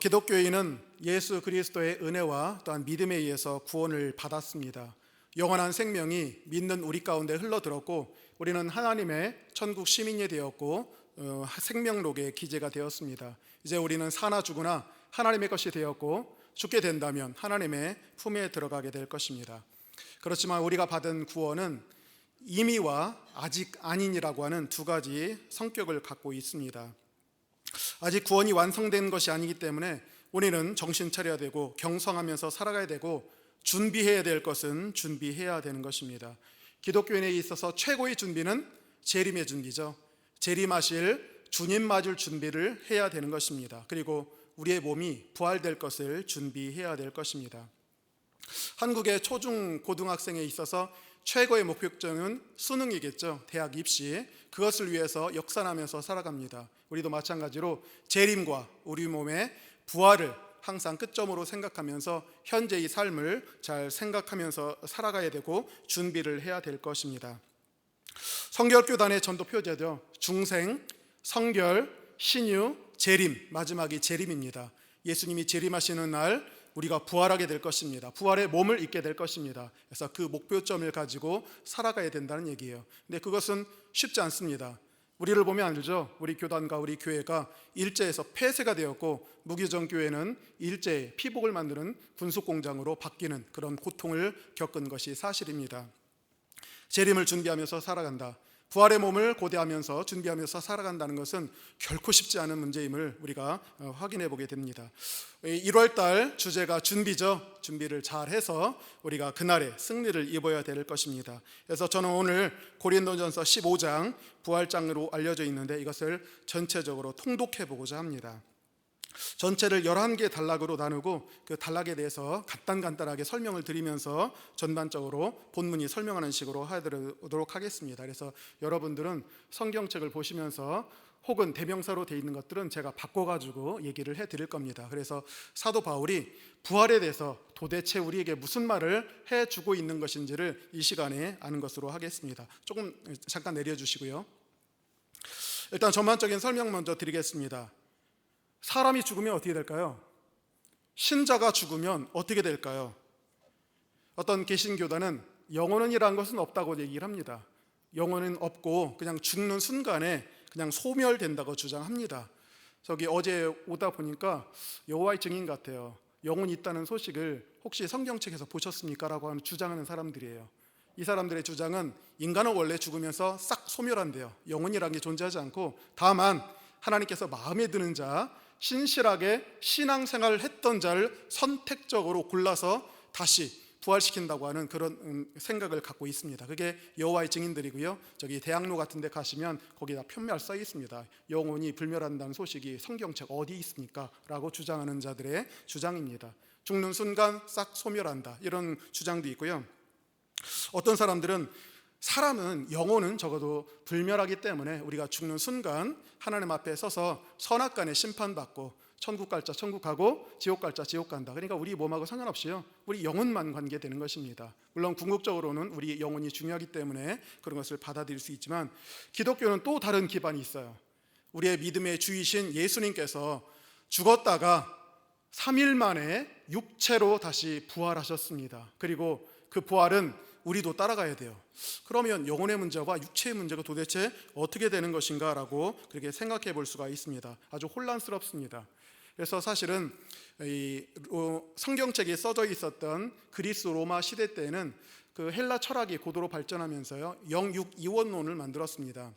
기독교인은 예수 그리스도의 은혜와 또한 믿음에 의해서 구원을 받았습니다. 영원한 생명이 믿는 우리 가운데 흘러들었고 우리는 하나님의 천국 시민이 되었고 생명록의 기재가 되었습니다. 이제 우리는 사나 죽으나 하나님의 것이 되었고 죽게 된다면 하나님의 품에 들어가게 될 것입니다. 그렇지만 우리가 받은 구원은 이미와 아직 아닌이라고 하는 두 가지 성격을 갖고 있습니다. 아직 구원이 완성된 것이 아니기 때문에 우리는 정신 차려야 되고 경성하면서 살아가야 되고 준비해야 될 것은 준비해야 되는 것입니다. 기독교인에 있어서 최고의 준비는 재림의 준비죠. 재림하실 주님 맞을 준비를 해야 되는 것입니다. 그리고 우리의 몸이 부활될 것을 준비해야 될 것입니다. 한국의 초중 고등학생에 있어서 최고의 목표점은 수능이겠죠. 대학 입시. 그것을 위해서 역산하면서 살아갑니다. 우리도 마찬가지로 재림과 우리 몸의 부활을 항상 끝점으로 생각하면서 현재의 삶을 잘 생각하면서 살아가야 되고 준비를 해야 될 것입니다. 성결교단의 전도 표제죠. 중생, 성결, 신유, 재림. 마지막이 재림입니다. 예수님이 재림하시는 날 우리가 부활하게 될 것입니다. 부활의 몸을 입게 될 것입니다. 그래서 그 목표점을 가지고 살아가야 된다는 얘기예요. 근데 그것은 쉽지 않습니다. 우리를 보면 알죠. 우리 교단과 우리 교회가 일제에서 폐쇄가 되었고 무기정 교회는 일제의 피복을 만드는 군수공장으로 바뀌는 그런 고통을 겪은 것이 사실입니다. 재림을 준비하면서 살아간다. 부활의 몸을 고대하면서 준비하면서 살아간다는 것은 결코 쉽지 않은 문제임을 우리가 확인해 보게 됩니다. 1월달 주제가 준비죠. 준비를 잘 해서 우리가 그날의 승리를 입어야 될 것입니다. 그래서 저는 오늘 고린도전서 15장 부활장으로 알려져 있는데 이것을 전체적으로 통독해 보고자 합니다. 전체를 11개 단락으로 나누고 그 단락에 대해서 간단하게 설명을 드리면서 전반적으로 본문이 설명하는 식으로 하도록 하겠습니다. 그래서 여러분들은 성경책을 보시면서 혹은 대명사로 되어 있는 것들은 제가 바꿔가지고 얘기를 해드릴 겁니다. 그래서 사도 바울이 부활에 대해서 도대체 우리에게 무슨 말을 해주고 있는 것인지를 이 시간에 아는 것으로 하겠습니다. 조금 잠깐 내려주시고요. 일단 전반적인 설명 먼저 드리겠습니다. 사람이 죽으면 어떻게 될까요? 신자가 죽으면 어떻게 될까요? 어떤 개신교단은 영혼이라는 것은 없다고 얘기를 합니다. 영혼은 없고 그냥 죽는 순간에 그냥 소멸된다고 주장합니다. 저기 어제 오다 보니까 여호와의 증인 같아요. 영혼이 있다는 소식을 혹시 성경책에서 보셨습니까? 라고 하는 주장하는 사람들이에요. 이 사람들의 주장은 인간은 원래 죽으면서 싹 소멸한대요. 영혼이라는 게 존재하지 않고 다만 하나님께서 마음에 드는 자, 신실하게 신앙생활을 했던 자를 선택적으로 골라서 다시 부활시킨다고 하는 그런 생각을 갖고 있습니다. 그게 여호와의 증인들이고요. 저기 대학로 같은 데 가시면 거기다 편말 써 있습니다. 영혼이 불멸한다는 소식이 성경책 어디 있습니까? 라고 주장하는 자들의 주장입니다. 죽는 순간 싹 소멸한다 이런 주장도 있고요. 어떤 사람들은 사람은 영혼은 적어도 불멸하기 때문에 우리가 죽는 순간 하나님 앞에 서서 선악간에 심판받고 천국 갈 자 천국 가고 지옥 갈 자 지옥 간다. 그러니까 우리 몸하고 상관없이요 우리 영혼만 관계되는 것입니다. 물론 궁극적으로는 우리 영혼이 중요하기 때문에 그런 것을 받아들일 수 있지만 기독교는 또 다른 기반이 있어요. 우리의 믿음의 주이신 예수님께서 죽었다가 3일 만에 육체로 다시 부활하셨습니다. 그리고 그 부활은 우리도 따라가야 돼요. 그러면 영혼의 문제와 육체의 문제가 도대체 어떻게 되는 것인가 라고 그렇게 생각해 볼 수가 있습니다. 아주 혼란스럽습니다. 그래서 사실은 이 성경책에 써져 있었던 그리스 로마 시대 때에는 그 헬라 철학이 고도로 발전하면서요 영육이원론을 만들었습니다.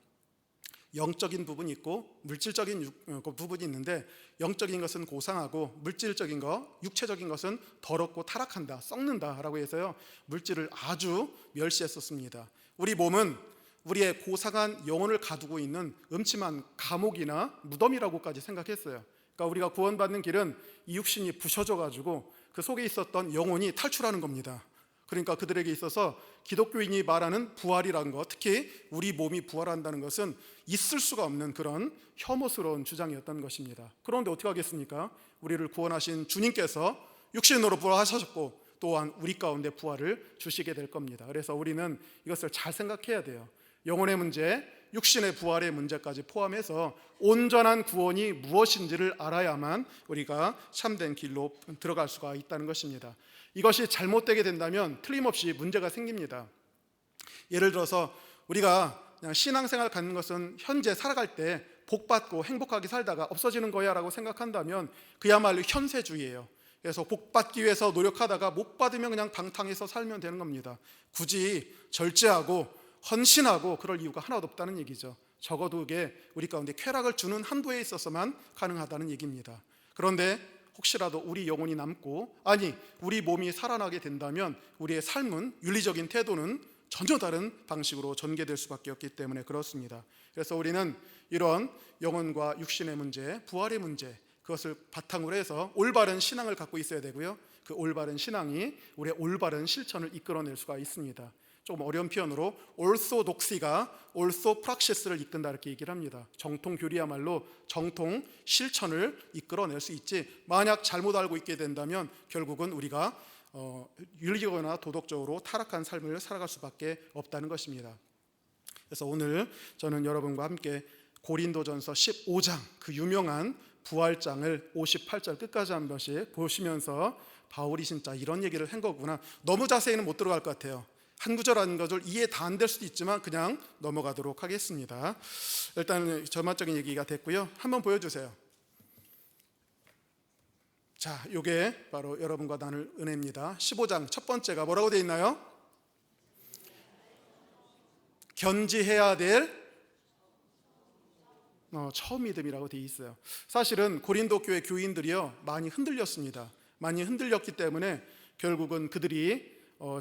영적인 부분이 있고 물질적인 부분이 있는데 영적인 것은 고상하고 물질적인 것, 육체적인 것은 더럽고 타락한다, 썩는다 라고 해서요 물질을 아주 멸시했었습니다. 우리 몸은 우리의 고상한 영혼을 가두고 있는 음침한 감옥이나 무덤이라고까지 생각했어요. 그러니까 우리가 구원받는 길은 이 육신이 부셔져가지고 그 속에 있었던 영혼이 탈출하는 겁니다. 그러니까 그들에게 있어서 기독교인이 말하는 부활이라는 것, 특히 우리 몸이 부활한다는 것은 있을 수가 없는 그런 혐오스러운 주장이었던 것입니다. 그런데 어떻게 하겠습니까? 우리를 구원하신 주님께서 육신으로 부활하셨고 또한 우리 가운데 부활을 주시게 될 겁니다. 그래서 우리는 이것을 잘 생각해야 돼요. 영혼의 문제, 육신의 부활의 문제까지 포함해서 온전한 구원이 무엇인지를 알아야만 우리가 참된 길로 들어갈 수가 있다는 것입니다. 이것이 잘못되게 된다면 틀림없이 문제가 생깁니다. 예를 들어서 우리가 그냥 신앙생활 갖는 것은 현재 살아갈 때 복받고 행복하게 살다가 없어지는 거야 라고 생각한다면 그야말로 현세주의예요. 그래서 복받기 위해서 노력하다가 못 받으면 그냥 방탕해서 살면 되는 겁니다. 굳이 절제하고 헌신하고 그럴 이유가 하나도 없다는 얘기죠. 적어도 그게 우리 가운데 쾌락을 주는 한도에 있어서만 가능하다는 얘기입니다. 그런데 혹시라도 우리 영혼이 남고, 아니 우리 몸이 살아나게 된다면 우리의 삶은, 윤리적인 태도는 전혀 다른 방식으로 전개될 수밖에 없기 때문에 그렇습니다. 그래서 우리는 이런 영혼과 육신의 문제, 부활의 문제, 그것을 바탕으로 해서 올바른 신앙을 갖고 있어야 되고요, 그 올바른 신앙이 우리의 올바른 실천을 이끌어낼 수가 있습니다. 조금 어려운 표현으로 올소독시가 올소프락시스를 이끈다 이렇게 얘기를 합니다. 정통 교리야말로 정통 실천을 이끌어낼 수 있지, 만약 잘못 알고 있게 된다면 결국은 우리가 윤리적이나 도덕적으로 타락한 삶을 살아갈 수밖에 없다는 것입니다. 그래서 오늘 저는 여러분과 함께 고린도전서 15장 그 유명한 부활장을 58절 끝까지 한 번씩 보시면서 바울이 진짜 이런 얘기를 한 거구나, 너무 자세히는 못 들어갈 것 같아요. 한 구절 한 구절 이해 다 안 될 수도 있지만 그냥 넘어가도록 하겠습니다. 일단 전반적인 얘기가 됐고요. 한번 보여주세요. 자, 이게 바로 여러분과 나눌 은혜입니다. 15장 첫 번째가 뭐라고 되어 있나요? 견지해야 될 처음 믿음이라고 되어 있어요. 사실은 고린도 교회 교인들이요 많이 흔들렸습니다. 많이 흔들렸기 때문에 결국은 그들이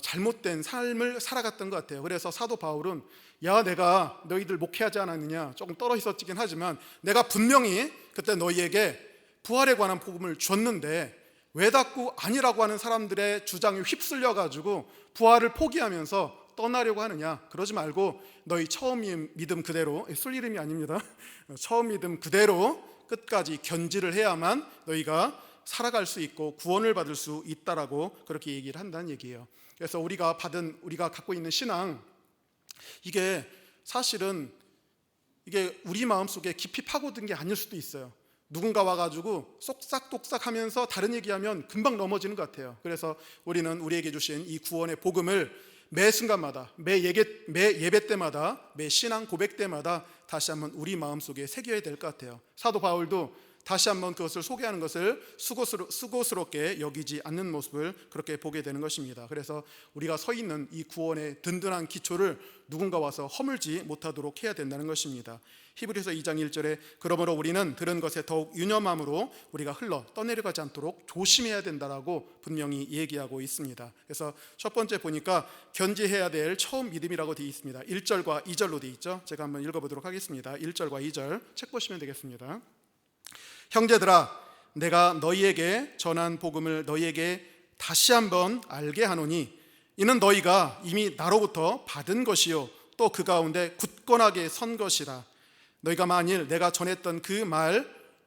잘못된 삶을 살아갔던 것 같아요. 그래서 사도 바울은 야, 내가 너희들 목회하지 않았느냐, 조금 떨어졌긴 하지만 내가 분명히 그때 너희에게 부활에 관한 복음을 줬는데 왜 자꾸 아니라고 하는 사람들의 주장에 휩쓸려 가지고 부활을 포기하면서 떠나려고 하느냐. 그러지 말고 너희 처음 믿음 그대로, 술 이름이 아닙니다, 처음 믿음 그대로 끝까지 견지를 해야만 너희가 살아갈 수 있고 구원을 받을 수 있다라고 그렇게 얘기를 한다는 얘기예요. 그래서 우리가 갖고 있는 신앙, 이게 사실은 이게 우리 마음속에 깊이 파고든 게 아닐 수도 있어요. 누군가 와가지고 쏙싹독싹 하면서 다른 얘기하면 금방 넘어지는 것 같아요. 그래서 우리는 우리에게 주신 이 구원의 복음을 매 순간마다, 매 예배 때마다, 매 신앙 고백 때마다 다시 한번 우리 마음속에 새겨야 될 것 같아요. 사도 바울도 다시 한번 그것을 소개하는 것을 수고스럽게 여기지 않는 모습을 그렇게 보게 되는 것입니다. 그래서 우리가 서 있는 이 구원의 든든한 기초를 누군가 와서 허물지 못하도록 해야 된다는 것입니다. 히브리서 2장 1절에 그러므로 우리는 들은 것에 더욱 유념함으로 우리가 흘러 떠내려가지 않도록 조심해야 된다라고 분명히 얘기하고 있습니다. 그래서 첫 번째 보니까 견지해야 될 처음 믿음이라고 되어 있습니다. 1절과 2절로 되어 있죠. 제가 한번 읽어보도록 하겠습니다. 1절과 2절 책 보시면 되겠습니다. 형제들아, 내가 너희에게 전한 복음을 너희에게 다시 한번 알게 하노니 이는 너희가 이미 나로부터 받은 것이요 또 그 가운데 굳건하게 선 것이라. 너희가 만일 내가 전했던 그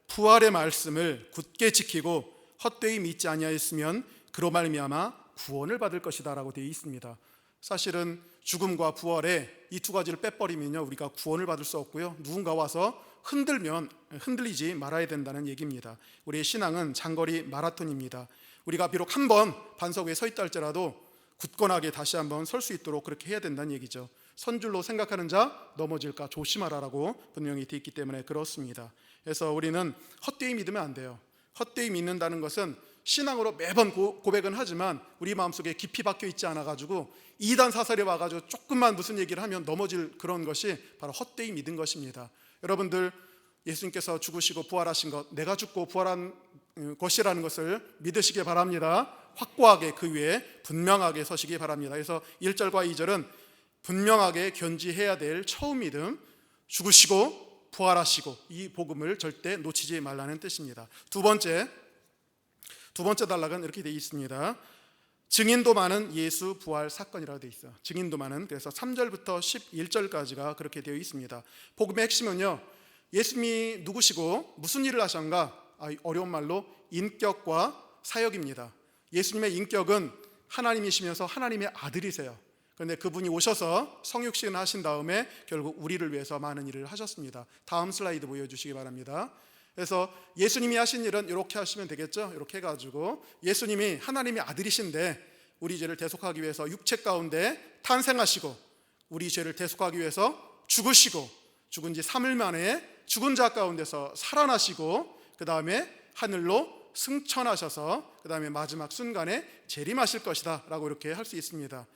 부활의 말씀을 굳게 지키고 헛되이 믿지 아니하였으면 그로 말미암아 구원을 받을 것이다 라고 되어 있습니다. 사실은 죽음과 부활에 이 두 가지를 빼버리면요 우리가 구원을 받을 수 없고요, 누군가 와서 흔들리지 말아야 된다는 얘기입니다. 우리의 신앙은 장거리 마라톤입니다. 우리가 비록 한 번 반석 위에 서 있다 할지라도 굳건하게 다시 한번 설 수 있도록 그렇게 해야 된다는 얘기죠. 선줄로 생각하는 자 넘어질까 조심하라라고 분명히 되어 있기 때문에 그렇습니다. 그래서 우리는 헛되이 믿으면 안 돼요. 헛되이 믿는다는 것은 신앙으로 매번 고백은 하지만 우리 마음속에 깊이 박혀 있지 않아가지고 이단 사설이 와가지고 조금만 무슨 얘기를 하면 넘어질 그런 것이 바로 헛되이 믿은 것입니다. 여러분들 예수님께서 죽으시고 부활하신 것, 내가 죽고 부활한 것이라는 것을 믿으시기 바랍니다. 확고하게 그 위에 분명하게 서시기 바랍니다. 그래서 1절과 2절은 분명하게 견지해야 될 처음 믿음, 죽으시고 부활하시고 이 복음을 절대 놓치지 말라는 뜻입니다. 두 번째 단락은 이렇게 되어 있습니다. 증인도 많은 예수 부활 사건이라고 되어 있어요. 증인도 많은, 그래서 3절부터 11절까지가 그렇게 되어 있습니다. 복음의 핵심은요, 예수님이 누구시고 무슨 일을 하셨는가? 어려운 말로 인격과 사역입니다. 예수님의 인격은 하나님이시면서 하나님의 아들이세요. 그런데 그분이 오셔서 성육신 하신 다음에 결국 우리를 위해서 많은 일을 하셨습니다. 다음 슬라이드 보여주시기 바랍니다. 그래서 예수님이 하신 일은 이렇게 하시면 되겠죠. 이렇게 해가지고 예수님이 하나님의 아들이신데 우리 죄를 대속하기 위해서 육체 가운데 탄생하시고 우리 죄를 대속하기 위해서 죽으시고 죽은 지 3일 만에 죽은 자 가운데서 살아나시고 그 다음에 하늘로 승천하셔서 그 다음에 마지막 순간에 재림하실 것이다 라고 이렇게 할 수 있습니다.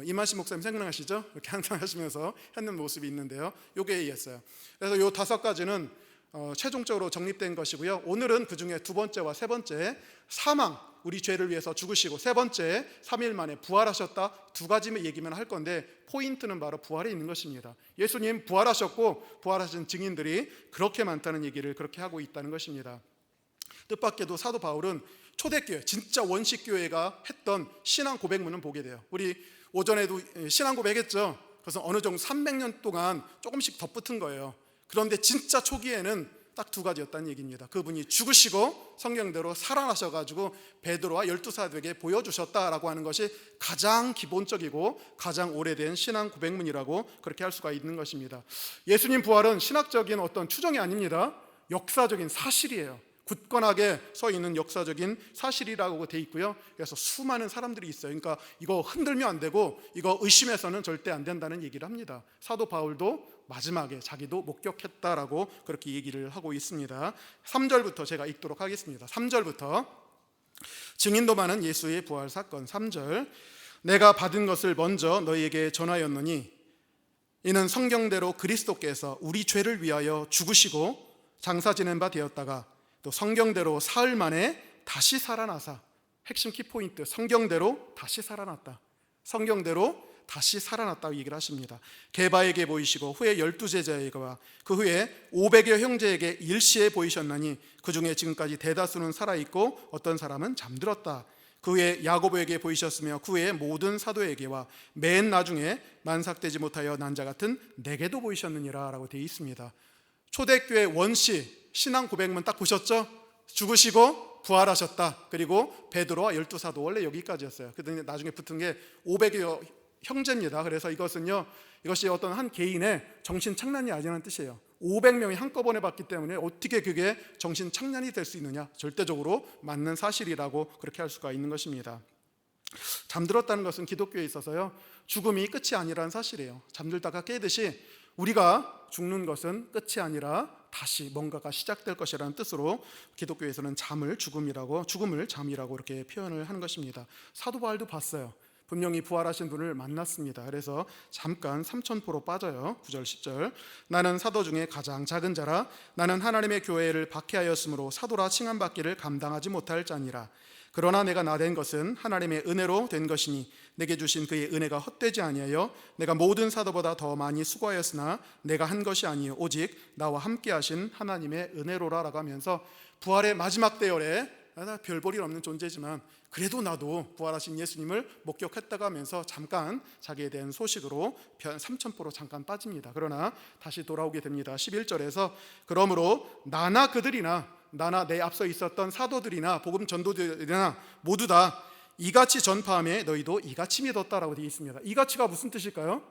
이만식 목사님 생각나시죠? 이렇게 항상 하시면서 하는 모습이 있는데요. 요게 A였어요. 그래서 요 5가지는 최종적으로 정립된 것이고요. 오늘은 그 중에 두 번째와 세 번째, 사망, 우리 죄를 위해서 죽으시고 세 번째, 3일 만에 부활하셨다, 두 가지만 얘기만 할 건데 포인트는 바로 부활에 있는 것입니다. 예수님 부활하셨고 부활하신 증인들이 그렇게 많다는 얘기를 그렇게 하고 있다는 것입니다. 뜻밖에도 사도 바울은 초대교회, 진짜 원식교회가 했던 신앙 고백문은 보게 돼요. 우리 오전에도 신앙 고백했죠. 그래서 어느 정도 300년 동안 조금씩 덧붙은 거예요. 그런데 진짜 초기에는 딱 두 가지였다는 얘기입니다. 그분이 죽으시고 성경대로 살아나셔가지고 베드로와 12사도에게 보여주셨다라고 하는 것이 가장 기본적이고 가장 오래된 신앙 고백문이라고 그렇게 할 수가 있는 것입니다. 예수님 부활은 신학적인 어떤 추정이 아닙니다. 역사적인 사실이에요. 굳건하게 서 있는 역사적인 사실이라고 돼 있고요. 그래서 수많은 사람들이 있어요. 그러니까 이거 흔들면 안 되고 이거 의심해서는 절대 안 된다는 얘기를 합니다. 사도 바울도 마지막에 자기도 목격했다라고 그렇게 얘기를 하고 있습니다. 3절부터 제가 읽도록 하겠습니다. 3절부터 증인도 많은 예수의 부활 사건. 3절, 내가 받은 것을 먼저 너희에게 전하였노니 이는 성경대로 그리스도께서 우리 죄를 위하여 죽으시고 장사 지낸 바 되었다가 또 성경대로 사흘 만에 다시 살아나사, 핵심 키포인트, 성경대로 다시 살아났다, 성경대로 다시 살아났다고 얘기를 하십니다. 게바에게 보이시고 후에 12제자에게와 그 후에 500여 형제에게 일시에 보이셨나니 그 중에 지금까지 대다수는 살아있고 어떤 사람은 잠들었다. 그 후에 야고보에게 보이셨으며 그 후에 모든 사도에게와 맨 나중에 만삭되지 못하여 난 자 같은 내게도 보이셨느니라 라고 되어 있습니다. 초대교회 원시 신앙 고백문 딱 보셨죠? 죽으시고 부활하셨다. 그리고 베드로와 12사도, 원래 여기까지였어요. 그런데 나중에 붙은 게 500여 형제입니다. 그래서 이것이 어떤 한 개인의 정신 착란이 아니라는 뜻이에요. 500명이 한꺼번에 봤기 때문에 어떻게 그게 정신 착란이 될 수 있느냐? 절대적으로 맞는 사실이라고 그렇게 할 수가 있는 것입니다. 잠들었다는 것은 기독교에 있어서요, 죽음이 끝이 아니라는 사실이에요. 잠들다가 깨듯이 우리가 죽는 것은 끝이 아니라 다시 뭔가가 시작될 것이라는 뜻으로 기독교에서는 잠을 죽음이라고, 죽음을 잠이라고 이렇게 표현을 하는 것입니다. 사도 바울도 봤어요. 분명히 부활하신 분을 만났습니다. 그래서 잠깐 삼천포로 빠져요. 9절 10절, 나는 사도 중에 가장 작은 자라 나는 하나님의 교회를 박해하였으므로 사도라 칭함받기를 감당하지 못할 자니라. 그러나 내가 나된 것은 하나님의 은혜로 된 것이니 내게 주신 그의 은혜가 헛되지 아니하여 내가 모든 사도보다 더 많이 수고하였으나 내가 한 것이 아니요 오직 나와 함께 하신 하나님의 은혜로라 라고 하면서 부활의 마지막 대열에 별 볼일 없는 존재지만 그래도 나도 부활하신 예수님을 목격했다고 하면서 잠깐 자기에 대한 소식으로 삼천포로 잠깐 빠집니다. 그러나 다시 돌아오게 됩니다. 11절에서 그러므로 나나 그들이나 나나 내 앞서 있었던 사도들이나 복음 전도들이나 모두 다 이같이 전파함에 너희도 이같이 믿었다라고 되어 있습니다. 이같이가 무슨 뜻일까요?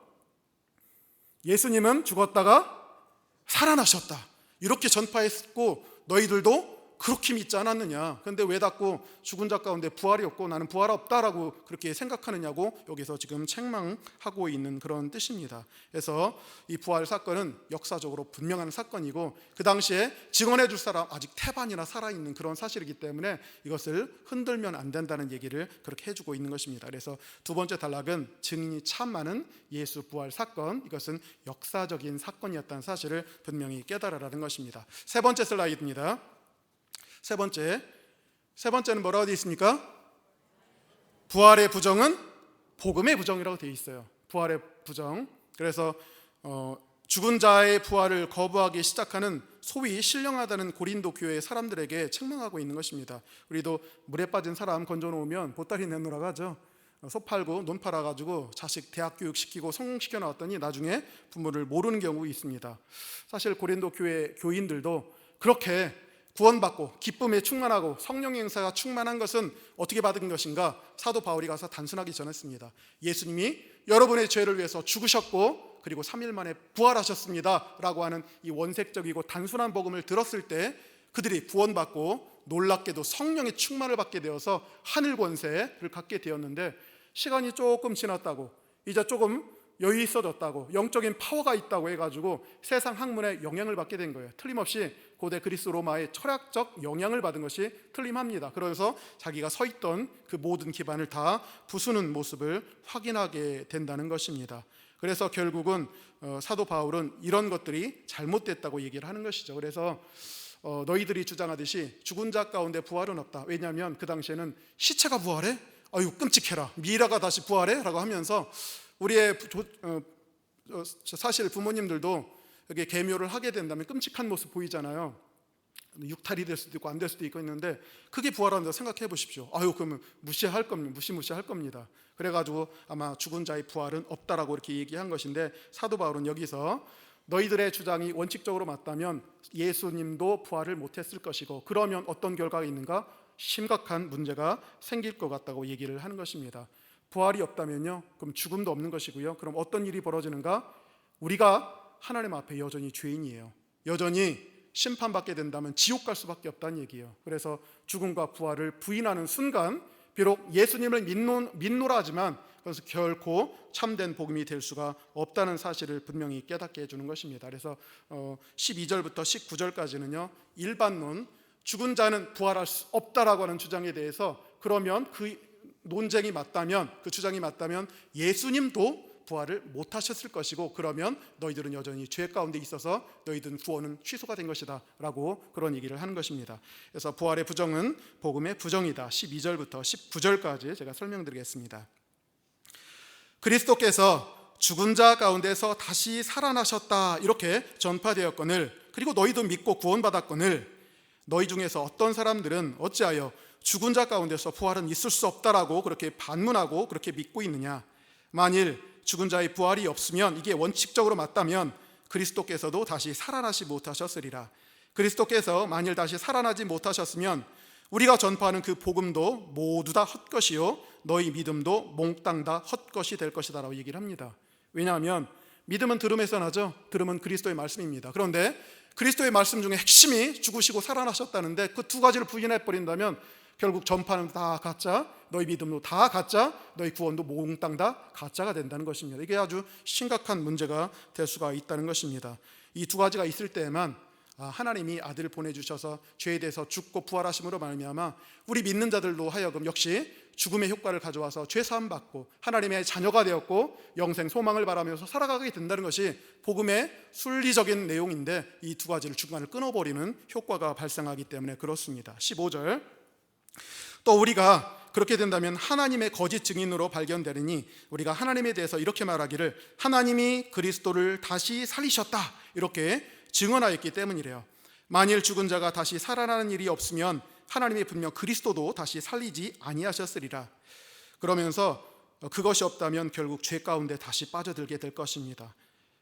예수님은 죽었다가 살아나셨다, 이렇게 전파했고 너희들도 그렇게 믿지 않았느냐? 그런데 왜 자꾸 죽은 자 가운데 부활이 없고 나는 부활 없다라고 그렇게 생각하느냐고 여기서 지금 책망하고 있는 그런 뜻입니다. 그래서 이 부활 사건은 역사적으로 분명한 사건이고 그 당시에 증언해 줄 사람 아직 태반이나 살아있는 그런 사실이기 때문에 이것을 흔들면 안 된다는 얘기를 그렇게 해주고 있는 것입니다. 그래서 두 번째 단락은 증인이 참 많은 예수 부활 사건, 이것은 역사적인 사건이었다는 사실을 분명히 깨달으라는 것입니다. 세 번째 슬라이드입니다. 세 번째는 뭐라고 되어 있습니까? 부활의 부정은 복음의 부정이라고 되어 있어요. 부활의 부정. 그래서 죽은 자의 부활을 거부하기 시작하는 소위 신령하다는 고린도 교회의 사람들에게 책망하고 있는 것입니다. 우리도 물에 빠진 사람 건져놓으면 보따리 내놓으라고 하죠. 소 팔고 논 팔아가지고 자식 대학 교육 시키고 성공시켜 나왔더니 나중에 부모를 모르는 경우 있습니다. 사실 고린도 교회 교인들도 그렇게 구원받고 기쁨에 충만하고 성령의 행사가 충만한 것은 어떻게 받은 것인가? 사도 바울이 가서 단순하게 전했습니다. 예수님이 여러분의 죄를 위해서 죽으셨고 그리고 3일 만에 부활하셨습니다 라고 하는 이 원색적이고 단순한 복음을 들었을 때 그들이 구원받고 놀랍게도 성령의 충만을 받게 되어서 하늘 권세를 갖게 되었는데, 시간이 조금 지났다고 이제 조금 여유 있어졌다고 영적인 파워가 있다고 해가지고 세상 학문에 영향을 받게 된 거예요. 틀림없이 고대 그리스 로마의 철학적 영향을 받은 것이 틀림합니다. 그래서 자기가 서 있던 그 모든 기반을 다 부수는 모습을 확인하게 된다는 것입니다. 그래서 결국은 사도 바울은 이런 것들이 잘못됐다고 얘기를 하는 것이죠. 그래서 너희들이 주장하듯이 죽은 자 가운데 부활은 없다. 왜냐하면 그 당시에는 시체가 부활해? 아유 끔찍해라. 미라가 다시 부활해? 라고 하면서 우리의 사실 부모님들도 이렇게 계묘를 하게 된다면 끔찍한 모습 보이잖아요. 육탈이 될 수도 있고 안 될 수도 있고 있는데 그게 부활한다고 생각해 보십시오. 아유 그러면 무시할 겁니다. 그래가지고 아마 죽은 자의 부활은 없다라고 이렇게 얘기한 것인데, 사도 바울은 여기서 너희들의 주장이 원칙적으로 맞다면 예수님도 부활을 못했을 것이고 그러면 어떤 결과가 있는가? 심각한 문제가 생길 것 같다고 얘기를 하는 것입니다. 부활이 없다면요, 그럼 죽음도 없는 것이고요. 그럼 어떤 일이 벌어지는가? 우리가 하나님 앞에 여전히 죄인이에요. 여전히 심판받게 된다면 지옥 갈 수밖에 없다는 얘기예요. 그래서 죽음과 부활을 부인하는 순간 비록 예수님을 믿노라 하지만 그것은 결코 참된 복음이 될 수가 없다는 사실을 분명히 깨닫게 해주는 것입니다. 그래서 12절부터 19절까지는요 일반론, 죽은 자는 부활할 수 없다라고 하는 주장에 대해서, 그러면 그 논쟁이 맞다면, 그 주장이 맞다면 예수님도 부활을 못하셨을 것이고 그러면 너희들은 여전히 죄 가운데 있어서 너희들은 구원은 취소가 된 것이다 라고 그런 얘기를 하는 것입니다. 그래서 부활의 부정은 복음의 부정이다. 12절부터 19절까지 제가 설명드리겠습니다. 그리스도께서 죽은 자 가운데서 다시 살아나셨다 이렇게 전파되었거늘, 그리고 너희도 믿고 구원받았거늘 너희 중에서 어떤 사람들은 어찌하여 죽은 자 가운데서 부활은 있을 수 없다라고 그렇게 반문하고 그렇게 믿고 있느냐? 만일 죽은 자의 부활이 없으면, 이게 원칙적으로 맞다면 그리스도께서도 다시 살아나지 못하셨으리라. 그리스도께서 만일 다시 살아나지 못하셨으면 우리가 전파하는 그 복음도 모두 다 헛것이요 너희 믿음도 몽땅 다 헛것이 될 것이다 라고 얘기를 합니다. 왜냐하면 믿음은 들음에서 나죠. 들음은 그리스도의 말씀입니다. 그런데 그리스도의 말씀 중에 핵심이 죽으시고 살아나셨다는데 그 두 가지를 부인해버린다면 결국 전파는 다 가짜, 너희 믿음도 다 가짜, 너희 구원도 몽땅 다 가짜가 된다는 것입니다. 이게 아주 심각한 문제가 될 수가 있다는 것입니다. 이 두 가지가 있을 때에만 하나님이 아들을 보내주셔서 죄에 대해서 죽고 부활하심으로 말미암아 우리 믿는 자들로 하여금 역시 죽음의 효과를 가져와서 죄 사함 받고 하나님의 자녀가 되었고 영생 소망을 바라면서 살아가게 된다는 것이 복음의 순리적인 내용인데, 이 두 가지를 중간을 끊어버리는 효과가 발생하기 때문에 그렇습니다. 15절, 또 우리가 그렇게 된다면 하나님의 거짓 증인으로 발견되느니 우리가 하나님에 대해서 이렇게 말하기를 하나님이 그리스도를 다시 살리셨다 이렇게 증언하였기 때문이래요. 만일 죽은 자가 다시 살아나는 일이 없으면 하나님이 분명 그리스도도 다시 살리지 아니하셨으리라. 그러면서 그것이 없다면 결국 죄 가운데 다시 빠져들게 될 것입니다.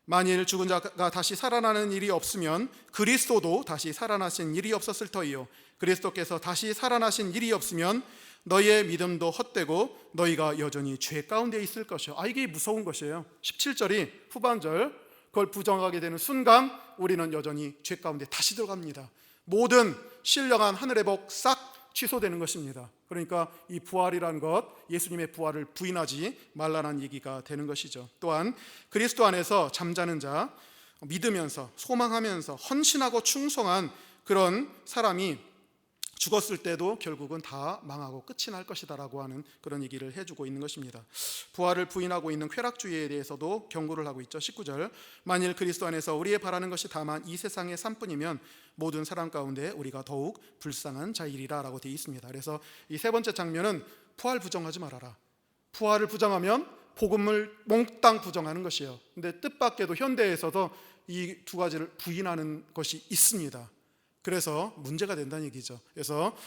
만일 죽은 자가 다시 살아나는 일이 없으면 그리스도도 다시 살아나신 일이 없었을 터이요 그리스도께서 다시 살아나신 일이 없으면 너희의 믿음도 헛되고 너희가 여전히 죄 가운데 있을 것이요. 이게 무서운 것이에요. 17절이 후반절, 그걸 부정하게 되는 순간 우리는 여전히 죄 가운데 다시 들어갑니다. 모든 신령한 하늘의 복 싹 취소되는 것입니다. 그러니까 이 부활이라는 것, 예수님의 부활을 부인하지 말라는 얘기가 되는 것이죠. 또한 그리스도 안에서 잠자는 자, 믿으면서 소망하면서 헌신하고 충성한 그런 사람이 죽었을 때도 결국은 다 망하고 끝이 날 것이다 라고 하는 그런 얘기를 해주고 있는 것입니다. 부활을 부인하고 있는 쾌락주의에 대해서도 경고를 하고 있죠. 19절, 만일 그리스도 안에서 우리의 바라는 것이 다만 이 세상의 삶뿐이면 모든 사람 가운데 우리가 더욱 불쌍한 자이리라 라고 되어 있습니다. 그래서 이 세 번째 장면은 부활 부정하지 말아라. 부활을 부정하면 복음을 몽땅 부정하는 것이에요. 근데 뜻밖에도 현대에서도 이 두 가지를 부인하는 것이 있습니다. 그래서 문제가 된다는 얘기죠. 그래서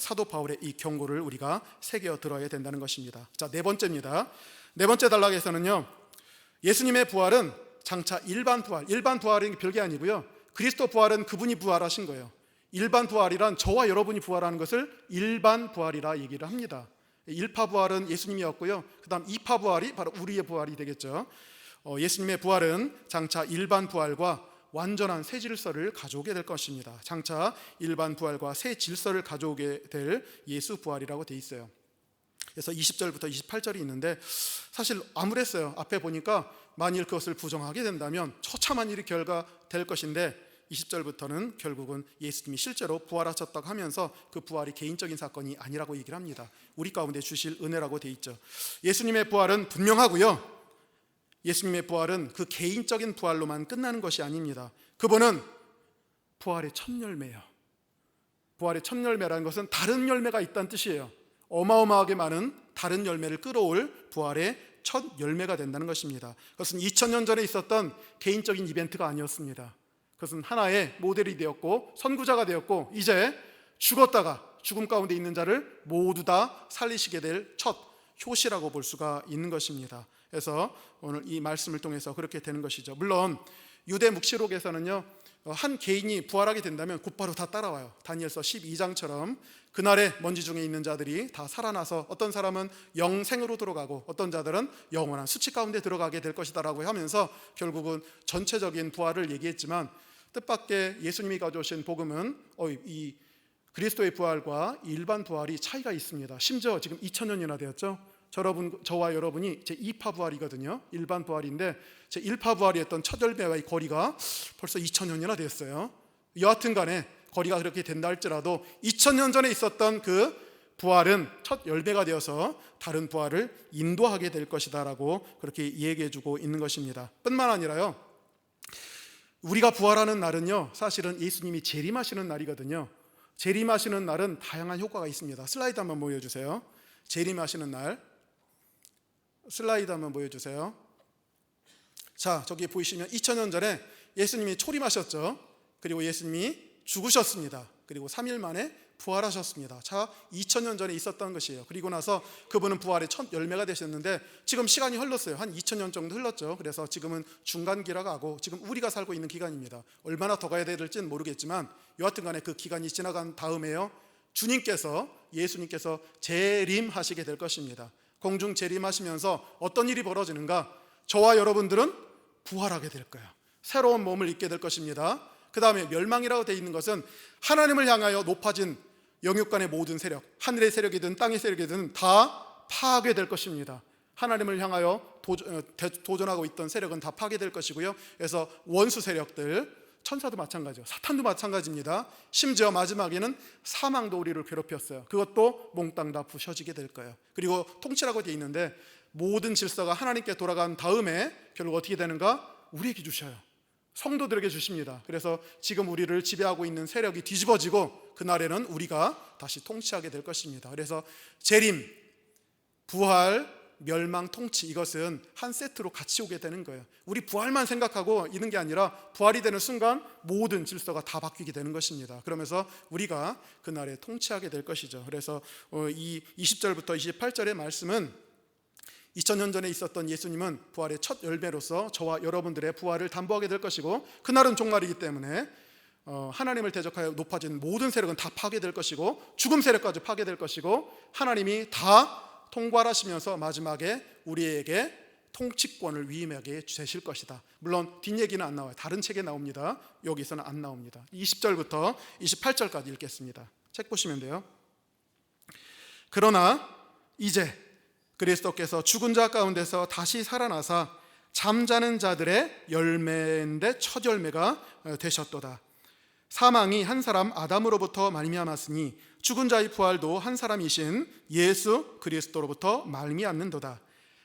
사도 바울의 이 경고를 우리가 새겨 들어야 된다는 것입니다. 자, 네 번째입니다. 네 번째 단락에서는요, 예수님의 부활은 장차 일반 부활인 별게 아니고요, 그리스도 부활은 그분이 부활하신 거예요. 일반 부활이란 저와 여러분이 부활하는 것을 일반 부활이라 얘기를 합니다. 1파 부활은 예수님이었고요. 그 다음 2파 부활이 바로 우리의 부활이 되겠죠. 예수님의 부활은 장차 일반 부활과 완전한 새 질서를 가져오게 될 것입니다. 장차 일반 부활과 새 질서를 가져오게 될 예수 부활이라고 돼 있어요. 그래서 20절부터 28절이 있는데 사실 암울했어요. 앞에 보니까 만일 그것을 부정하게 된다면 처참한 일이 결과될 것인데 20절부터는 결국은 예수님이 실제로 부활하셨다고 하면서 그 부활이 개인적인 사건이 아니라고 얘기를 합니다. 우리 가운데 주실 은혜라고 돼 있죠. 예수님의 부활은 분명하고요. 예수님의 부활은 그 개인적인 부활로만 끝나는 것이 아닙니다. 그분은 부활의 첫 열매예요. 부활의 첫 열매라는 것은 다른 열매가 있다는 뜻이에요. 어마어마하게 많은 다른 열매를 끌어올 부활의 첫 열매가 된다는 것입니다. 그것은 2000년 전에 있었던 개인적인 이벤트가 아니었습니다. 그것은 하나의 모델이 되었고 선구자가 되었고 이제 죽었다가 죽음 가운데 있는 자를 모두 다 살리시게 될 첫 효시라고 볼 수가 있는 것입니다. 그래서 오늘 이 말씀을 통해서 그렇게 되는 것이죠. 물론 유대 묵시록에서는요, 한 개인이 부활하게 된다면 곧바로 다 따라와요. 다니엘서 12장처럼 그날에 먼지 중에 있는 자들이 다 살아나서 어떤 사람은 영생으로 들어가고 어떤 자들은 영원한 수치 가운데 들어가게 될 것이다 라고 하면서 결국은 전체적인 부활을 얘기했지만 뜻밖의 예수님이 가져오신 복음은 이 그리스도의 부활과 일반 부활이 차이가 있습니다. 심지어 지금 2000년이나 되었죠. 저와 여러분이 제 2파 부활이거든요. 일반 부활인데 제 1파 부활이 했던 첫 열매와의 거리가 벌써 2000년이나 됐어요. 여하튼 간에 거리가 그렇게 된다 할지라도 2000년 전에 있었던 그 부활은 첫 열매가 되어서 다른 부활을 인도하게 될 것이다 라고 그렇게 얘기해 주고 있는 것입니다. 뿐만 아니라요, 우리가 부활하는 날은요, 사실은 예수님이 재림하시는 날이거든요. 재림하시는 날은 다양한 효과가 있습니다. 슬라이드 한번 보여주세요. 재림하시는 날 슬라이드 한번 보여주세요. 자, 저기 보이시면 2000년 전에 예수님이 초림하셨죠. 그리고 예수님이 죽으셨습니다. 그리고 3일 만에 부활하셨습니다. 자, 2000년 전에 있었던 것이에요. 그리고 나서 그분은 부활의 첫 열매가 되셨는데 지금 시간이 흘렀어요. 한 2000년 정도 흘렀죠. 그래서 지금은 중간기라고 하고 지금 우리가 살고 있는 기간입니다. 얼마나 더 가야 될지는 모르겠지만 여하튼 간에 그 기간이 지나간 다음에요, 예수님께서 재림하시게 될 것입니다. 공중 재림하시면서 어떤 일이 벌어지는가? 저와 여러분들은 부활하게 될 거예요. 새로운 몸을 입게 될 것입니다. 그 다음에 멸망이라고 되어 있는 것은 하나님을 향하여 높아진 영육간의 모든 세력, 하늘의 세력이든 땅의 세력이든 다 파괴될 것입니다. 하나님을 향하여 도전하고 있던 세력은 다 파괴될 것이고요. 그래서 원수 세력들, 천사도 마찬가지죠. 사탄도 마찬가지입니다. 심지어 마지막에는 사망도 우리를 괴롭혔어요. 그것도 몽땅 다 부셔지게 될 거예요. 그리고 통치라고 되어 있는데 모든 질서가 하나님께 돌아간 다음에 결국 어떻게 되는가? 우리에게 주셔요. 성도들에게 주십니다. 그래서 지금 우리를 지배하고 있는 세력이 뒤집어지고 그날에는 우리가 다시 통치하게 될 것입니다. 그래서 재림, 부활, 멸망, 통치, 이것은 한 세트로 같이 오게 되는 거예요. 우리 부활만 생각하고 있는 게 아니라 부활이 되는 순간 모든 질서가 다 바뀌게 되는 것입니다. 그러면서 우리가 그날에 통치하게 될 것이죠. 그래서 이 20절부터 28절의 말씀은 2000년 전에 있었던 예수님은 부활의 첫 열매로서 저와 여러분들의 부활을 담보하게 될 것이고 그날은 종말이기 때문에 하나님을 대적하여 높아진 모든 세력은 다 파괴될 것이고 죽음 세력까지 파괴될 것이고 하나님이 다 통괄하시면서 마지막에 우리에게 통치권을 위임하게 주실 것이다. 물론 뒷얘기는 안 나와요. 다른 책에 나옵니다. 여기서는 안 나옵니다. 20절부터 28절까지 읽겠습니다. 책 보시면 돼요. 그러나 이제 그리스도께서 죽은 자 가운데서 다시 살아나사 잠자는 자들의 열매인데 첫 열매가 되셨도다. 사망이 한 사람 아담으로부터 말미암았으니 죽은 자의 부활도 한 사람이신 예수 그리스도로부터 말미암는도다.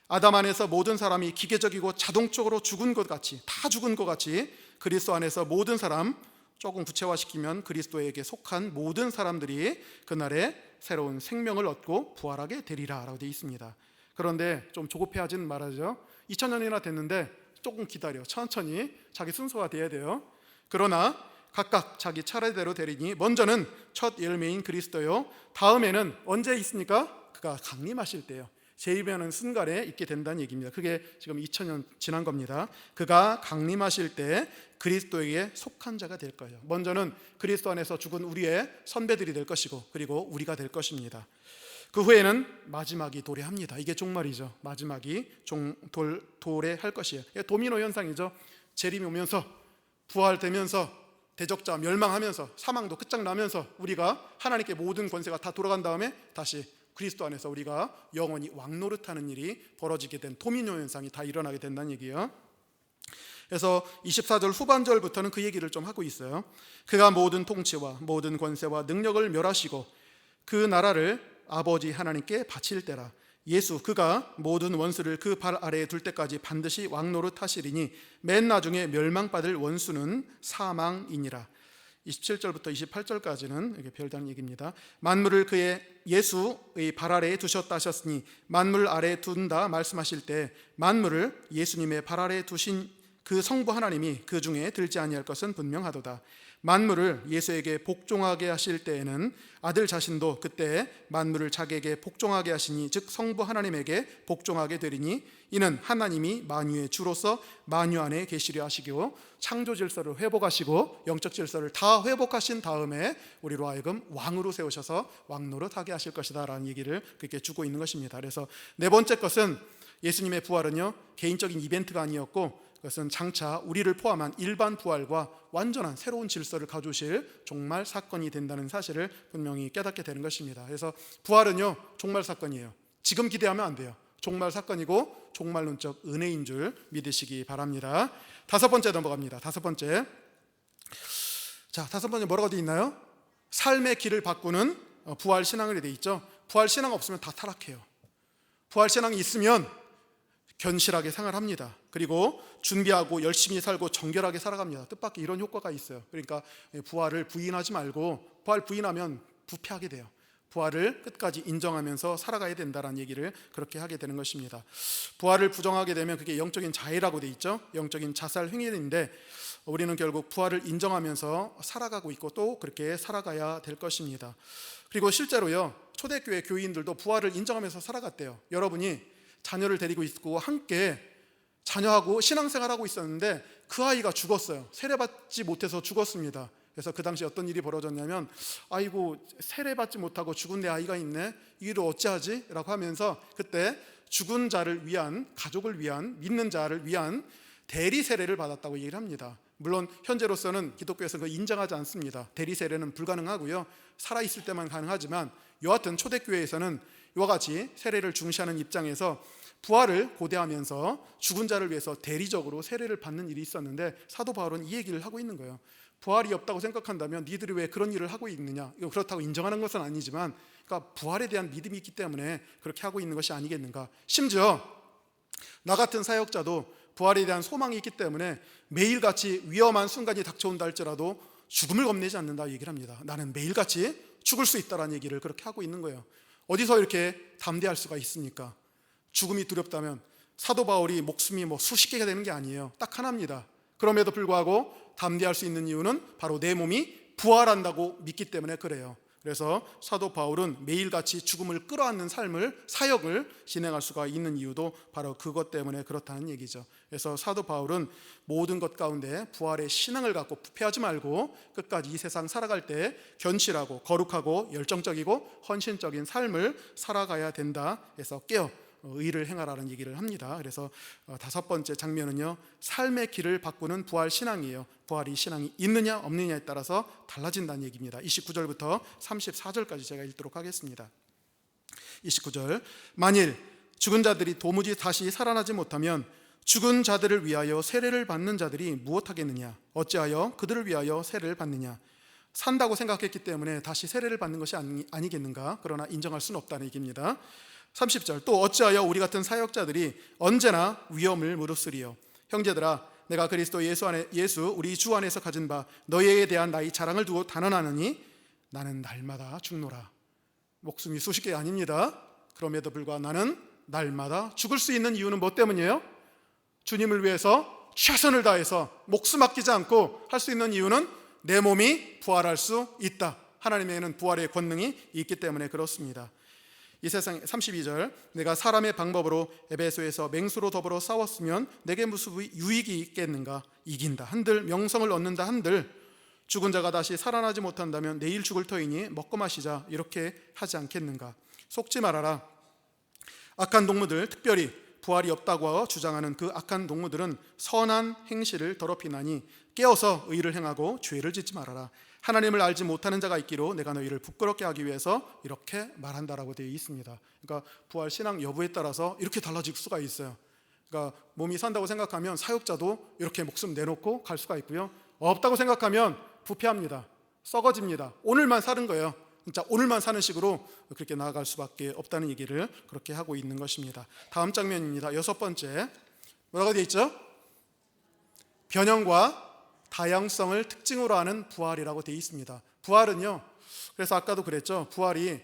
아담 안에서 모든 사람이 기계적이고 자동적으로 죽은 것 같이, 다 죽은 것 같이 그리스도 안에서 모든 사람, 조금 구체화시키면 그리스도에게 속한 모든 사람들이 그날에 새로운 생명을 얻고 부활하게 되리라 라고 되어 있습니다. 그런데 좀 조급해하지는 말아야죠. 2000년이나 됐는데 조금 기다려, 천천히 자기 순서가 돼야 돼요. 그러나 각각 자기 차례대로 되리니 먼저는 첫 열매인 그리스도요, 다음에는 언제 있습니까? 그가 강림하실 때요. 재림하는 순간에 있게 된다는 얘기입니다. 그게 지금 2000년 지난 겁니다. 그가 강림하실 때 그리스도에게 속한 자가 될 거예요. 먼저는 그리스도 안에서 죽은 우리의 선배들이 될 것이고, 그리고 우리가 될 것입니다. 그 후에는 마지막이 도래합니다. 이게 종말이죠. 마지막이 도래할 것이에요. 도미노 현상이죠. 재림이 오면서, 부활되면서, 대적자 멸망하면서, 사망도 끝장나면서 우리가 하나님께 모든 권세가 다 돌아간 다음에 다시 그리스도 안에서 우리가 영원히 왕노릇하는 일이 벌어지게 된 도미노 현상이 다 일어나게 된다는 얘기예요. 그래서 24절 후반절부터는 그 얘기를 좀 하고 있어요. 그가 모든 통치와 모든 권세와 능력을 멸하시고 그 나라를 아버지 하나님께 바칠 때라. 예수 그가 모든 원수를 그 발 아래에 둘 때까지 반드시 왕노릇 하시리니 맨 나중에 멸망받을 원수는 사망이니라. 27절부터 28절까지는 이렇게 별다른 얘기입니다. 만물을 그의 예수의 발 아래에 두셨다 하셨으니 만물 아래에 둔다 말씀하실 때 만물을 예수님의 발 아래에 두신 그 성부 하나님이 그 중에 들지 아니할 것은 분명하도다. 만물을 예수에게 복종하게 하실 때에는 아들 자신도 그때 만물을 자기에게 복종하게 하시니 즉 성부 하나님에게 복종하게 되리니 이는 하나님이 만유의 주로서 만유 안에 계시려 하시고 창조 질서를 회복하시고 영적 질서를 다 회복하신 다음에 우리로 하여금 왕으로 세우셔서 왕노릇하게 하실 것이다 라는 얘기를 그렇게 주고 있는 것입니다. 그래서 네 번째 것은 예수님의 부활은요 개인적인 이벤트가 아니었고 그것은 장차 우리를 포함한 일반 부활과 완전한 새로운 질서를 가져오실 종말 사건이 된다는 사실을 분명히 깨닫게 되는 것입니다. 그래서 부활은요 종말 사건이에요. 지금 기대하면 안 돼요. 종말 사건이고 종말론적 은혜인 줄 믿으시기 바랍니다. 다섯 번째 넘어갑니다. 다섯 번째 뭐라고 되어 있나요? 삶의 길을 바꾸는 부활 신앙을 되어 있죠. 부활 신앙 없으면 다 타락해요. 부활 신앙이 있으면 견실하게 생활합니다. 그리고 준비하고 열심히 살고 정결하게 살아갑니다. 뜻밖의 이런 효과가 있어요. 그러니까 부활을 부인하지 말고, 부활 부인하면 부패하게 돼요. 부활을 끝까지 인정하면서 살아가야 된다는 얘기를 그렇게 하게 되는 것입니다. 부활을 부정하게 되면 그게 영적인 자해라고 돼 있죠. 영적인 자살 행위인데 우리는 결국 부활을 인정하면서 살아가고 있고 또 그렇게 살아가야 될 것입니다. 그리고 실제로요 초대교회 교인들도 부활을 인정하면서 살아갔대요. 여러분이 자녀를 데리고 있고 함께 자녀하고 신앙생활하고 있었는데 그 아이가 죽었어요. 세례받지 못해서 죽었습니다. 그래서 그 당시 어떤 일이 벌어졌냐면 아이고 세례받지 못하고 죽은 내 아이가 있네, 이 일을 어찌하지? 라고 하면서 그때 죽은 자를 위한, 가족을 위한, 믿는 자를 위한 대리 세례를 받았다고 얘기를 합니다. 물론 현재로서는 기독교에서 그거 인정하지 않습니다. 대리 세례는 불가능하고요 살아있을 때만 가능하지만 여하튼 초대교회에서는 이와 같이 세례를 중시하는 입장에서 부활을 고대하면서 죽은 자를 위해서 대리적으로 세례를 받는 일이 있었는데 사도 바울은 이 얘기를 하고 있는 거예요. 부활이 없다고 생각한다면 니들이 왜 그런 일을 하고 있느냐. 이거 그렇다고 인정하는 것은 아니지만 그러니까 부활에 대한 믿음이 있기 때문에 그렇게 하고 있는 것이 아니겠는가. 심지어 나 같은 사역자도 부활에 대한 소망이 있기 때문에 매일같이 위험한 순간이 닥쳐온다 할지라도 죽음을 겁내지 않는다 얘기를 합니다. 나는 매일같이 죽을 수 있다는 얘기를 그렇게 하고 있는 거예요. 어디서 이렇게 담대할 수가 있습니까? 죽음이 두렵다면 사도 바울이 목숨이 수십 개가 되는 게 아니에요. 딱 하나입니다. 그럼에도 불구하고 담대할 수 있는 이유는 바로 내 몸이 부활한다고 믿기 때문에 그래요. 그래서 사도 바울은 매일같이 죽음을 끌어안는 삶을, 사역을 진행할 수가 있는 이유도 바로 그것 때문에 그렇다는 얘기죠. 그래서 사도 바울은 모든 것 가운데 부활의 신앙을 갖고 부패하지 말고 끝까지 이 세상 살아갈 때 견실하고 거룩하고 열정적이고 헌신적인 삶을 살아가야 된다 해서 깨어 의를 행하라는 얘기를 합니다. 그래서 다섯 번째 장면은요 삶의 길을 바꾸는 부활 신앙이에요. 부활이 신앙이 있느냐 없느냐에 따라서 달라진다는 얘기입니다. 29절부터 34절까지 제가 읽도록 하겠습니다. 29절 만일 죽은 자들이 도무지 다시 살아나지 못하면 죽은 자들을 위하여 세례를 받는 자들이 무엇하겠느냐. 어찌하여 그들을 위하여 세례를 받느냐. 산다고 생각했기 때문에 다시 세례를 받는 것이 아니겠는가. 그러나 인정할 수는 없다는 얘기입니다. 30절 또 어찌하여 우리 같은 사역자들이 언제나 위험을 무릅쓰리요. 형제들아 내가 그리스도 예수 우리 주 안에서 가진 바 너희에 대한 나의 자랑을 두고 단언하느니 나는 날마다 죽노라. 목숨이 수십 개 아닙니다. 그럼에도 불구하고 나는 날마다 죽을 수 있는 이유는 뭐 때문이에요? 주님을 위해서 최선을 다해서 목숨 아끼지 않고 할 수 있는 이유는 내 몸이 부활할 수 있다. 하나님에게는 부활의 권능이 있기 때문에 그렇습니다. 이 세상 32절 내가 사람의 방법으로 에베소에서 맹수로 더불어 싸웠으면 내게 무슨 유익이 있겠는가. 이긴다 한들 명성을 얻는다 한들 죽은 자가 다시 살아나지 못한다면 내일 죽을 터이니 먹고 마시자 이렇게 하지 않겠는가. 속지 말아라. 악한 동무들, 특별히 부활이 없다고 주장하는 그 악한 동무들은 선한 행실을 더럽히나니 깨어서 의를 행하고 죄를 짓지 말아라. 하나님을 알지 못하는 자가 있기로 내가 너희를 부끄럽게 하기 위해서 이렇게 말한다라고 되어 있습니다. 그러니까 부활 신앙 여부에 따라서 이렇게 달라질 수가 있어요. 그러니까 몸이 산다고 생각하면 사역자도 이렇게 목숨 내놓고 갈 수가 있고요. 없다고 생각하면 부패합니다. 썩어집니다. 오늘만 사는 거예요. 진짜 오늘만 사는 식으로 그렇게 나아갈 수밖에 없다는 얘기를 그렇게 하고 있는 것입니다. 다음 장면입니다. 6번째 뭐라고 되어 있죠? 변형과 다양성을 특징으로 하는 부활이라고 되어 있습니다. 부활은요, 그래서 아까도 그랬죠. 부활이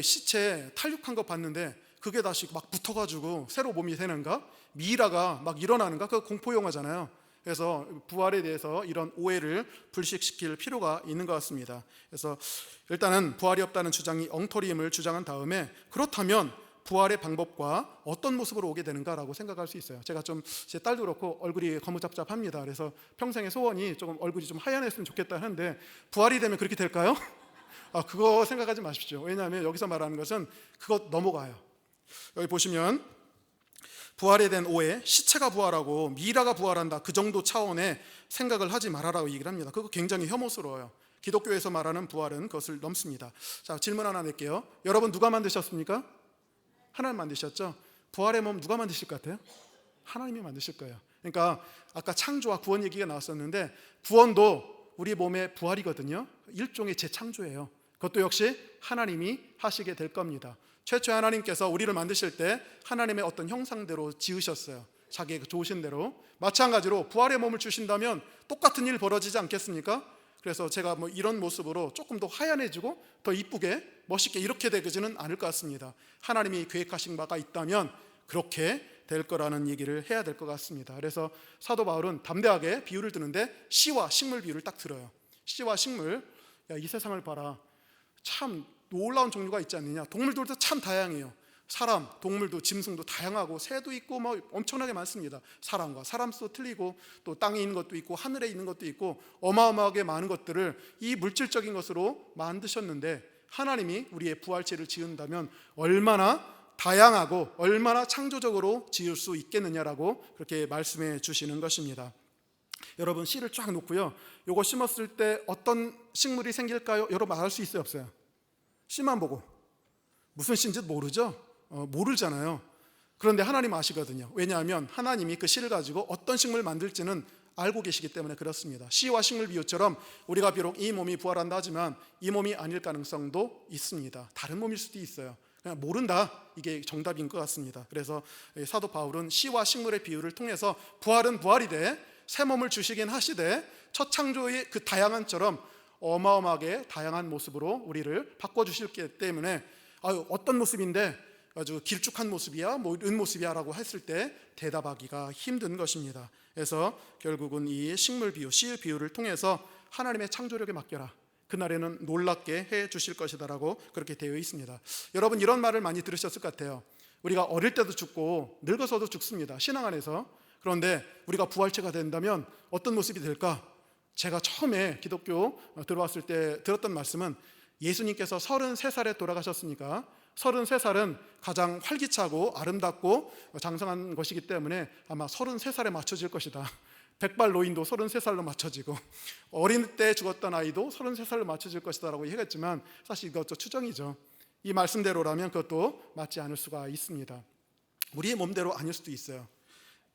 시체 탈육한 거 봤는데 그게 다시 막 붙어가지고 새로 몸이 되는가? 미이라가 막 일어나는가? 그거 공포 영화잖아요. 그래서 부활에 대해서 이런 오해를 불식시킬 필요가 있는 것 같습니다. 그래서 일단은 부활이 없다는 주장이 엉터리임을 주장한 다음에 그렇다면 부활의 방법과 어떤 모습으로 오게 되는가라고 생각할 수 있어요. 제가 좀 제 딸도 그렇고 얼굴이 거무잡잡합니다. 그래서 평생의 소원이 조금 얼굴이 좀 하얀했으면 좋겠다 하는데 부활이 되면 그렇게 될까요? 그거 생각하지 마십시오. 왜냐하면 여기서 말하는 것은 그거 넘어가요. 여기 보시면 부활에 대한 오해, 시체가 부활하고 미라가 부활한다 그 정도 차원의 생각을 하지 말아라고 얘기를 합니다. 그거 굉장히 혐오스러워요. 기독교에서 말하는 부활은 그것을 넘습니다. 자, 질문 하나 낼게요. 여러분 누가 만드셨습니까? 하나님 만드셨죠? 부활의 몸 누가 만드실 것 같아요? 하나님이 만드실 거예요. 그러니까 아까 창조와 구원 얘기가 나왔었는데 구원도 우리 몸의 부활이거든요. 일종의 재창조예요. 그것도 역시 하나님이 하시게 될 겁니다. 최초에 하나님께서 우리를 만드실 때 하나님의 어떤 형상대로 지으셨어요. 자기의 좋으신 대로. 마찬가지로 부활의 몸을 주신다면 똑같은 일 벌어지지 않겠습니까? 그래서 제가 이런 모습으로 조금 더 하얀해지고 더 이쁘게 멋있게 이렇게 되지는 않을 것 같습니다. 하나님이 계획하신 바가 있다면 그렇게 될 거라는 얘기를 해야 될 것 같습니다. 그래서 사도 바울은 담대하게 비유를 드는데 씨와 식물 비유를 딱 들어요. 씨와 식물, 야, 이 세상을 봐라. 참 놀라운 종류가 있지 않느냐. 동물들도 참 다양해요. 사람, 동물도 짐승도 다양하고 새도 있고 엄청나게 많습니다. 사람과 사람 수도 틀리고 또 땅에 있는 것도 있고 하늘에 있는 것도 있고 어마어마하게 많은 것들을 이 물질적인 것으로 만드셨는데 하나님이 우리의 부활체를 지은다면 얼마나 다양하고 얼마나 창조적으로 지을 수 있겠느냐라고 그렇게 말씀해 주시는 것입니다. 여러분 씨를 쫙 놓고요. 요거 심었을 때 어떤 식물이 생길까요? 여러분 알 수 있어요, 없어요? 씨만 보고 무슨 씨인지 모르죠? 모르잖아요. 그런데 하나님 아시거든요. 왜냐하면 하나님이 그 씨를 가지고 어떤 식물을 만들지는 알고 계시기 때문에 그렇습니다. 씨와 식물 비유처럼 우리가 비록 이 몸이 부활한다 하지만 이 몸이 아닐 가능성도 있습니다. 다른 몸일 수도 있어요. 그냥 모른다, 이게 정답인 것 같습니다. 그래서 사도 바울은 씨와 식물의 비유를 통해서 부활은 부활이되 새 몸을 주시긴 하시되 첫 창조의 그 다양한처럼 어마어마하게 다양한 모습으로 우리를 바꿔주실 때문에 어떤 모습인데 아주 길쭉한 모습이야 이런 모습이야 라고 했을 때 대답하기가 힘든 것입니다. 그래서 결국은 이 식물 비유, 씨 비유를 통해서 하나님의 창조력에 맡겨라, 그날에는 놀랍게 해 주실 것이다 라고 그렇게 되어 있습니다. 여러분 이런 말을 많이 들으셨을 것 같아요. 우리가 어릴 때도 죽고 늙어서도 죽습니다, 신앙 안에서. 그런데 우리가 부활체가 된다면 어떤 모습이 될까? 제가 처음에 기독교 들어왔을 때 들었던 말씀은 예수님께서 33살에 돌아가셨으니까 33살은 가장 활기차고 아름답고 장성한 것이기 때문에 아마 33살에 맞춰질 것이다. 백발 노인도 33살로 맞춰지고 어린 때 죽었던 아이도 33살로 맞춰질 것이다 라고 얘기했지만 사실 이것도 추정이죠. 이 말씀대로라면 그것도 맞지 않을 수가 있습니다. 우리의 몸대로 아닐 수도 있어요.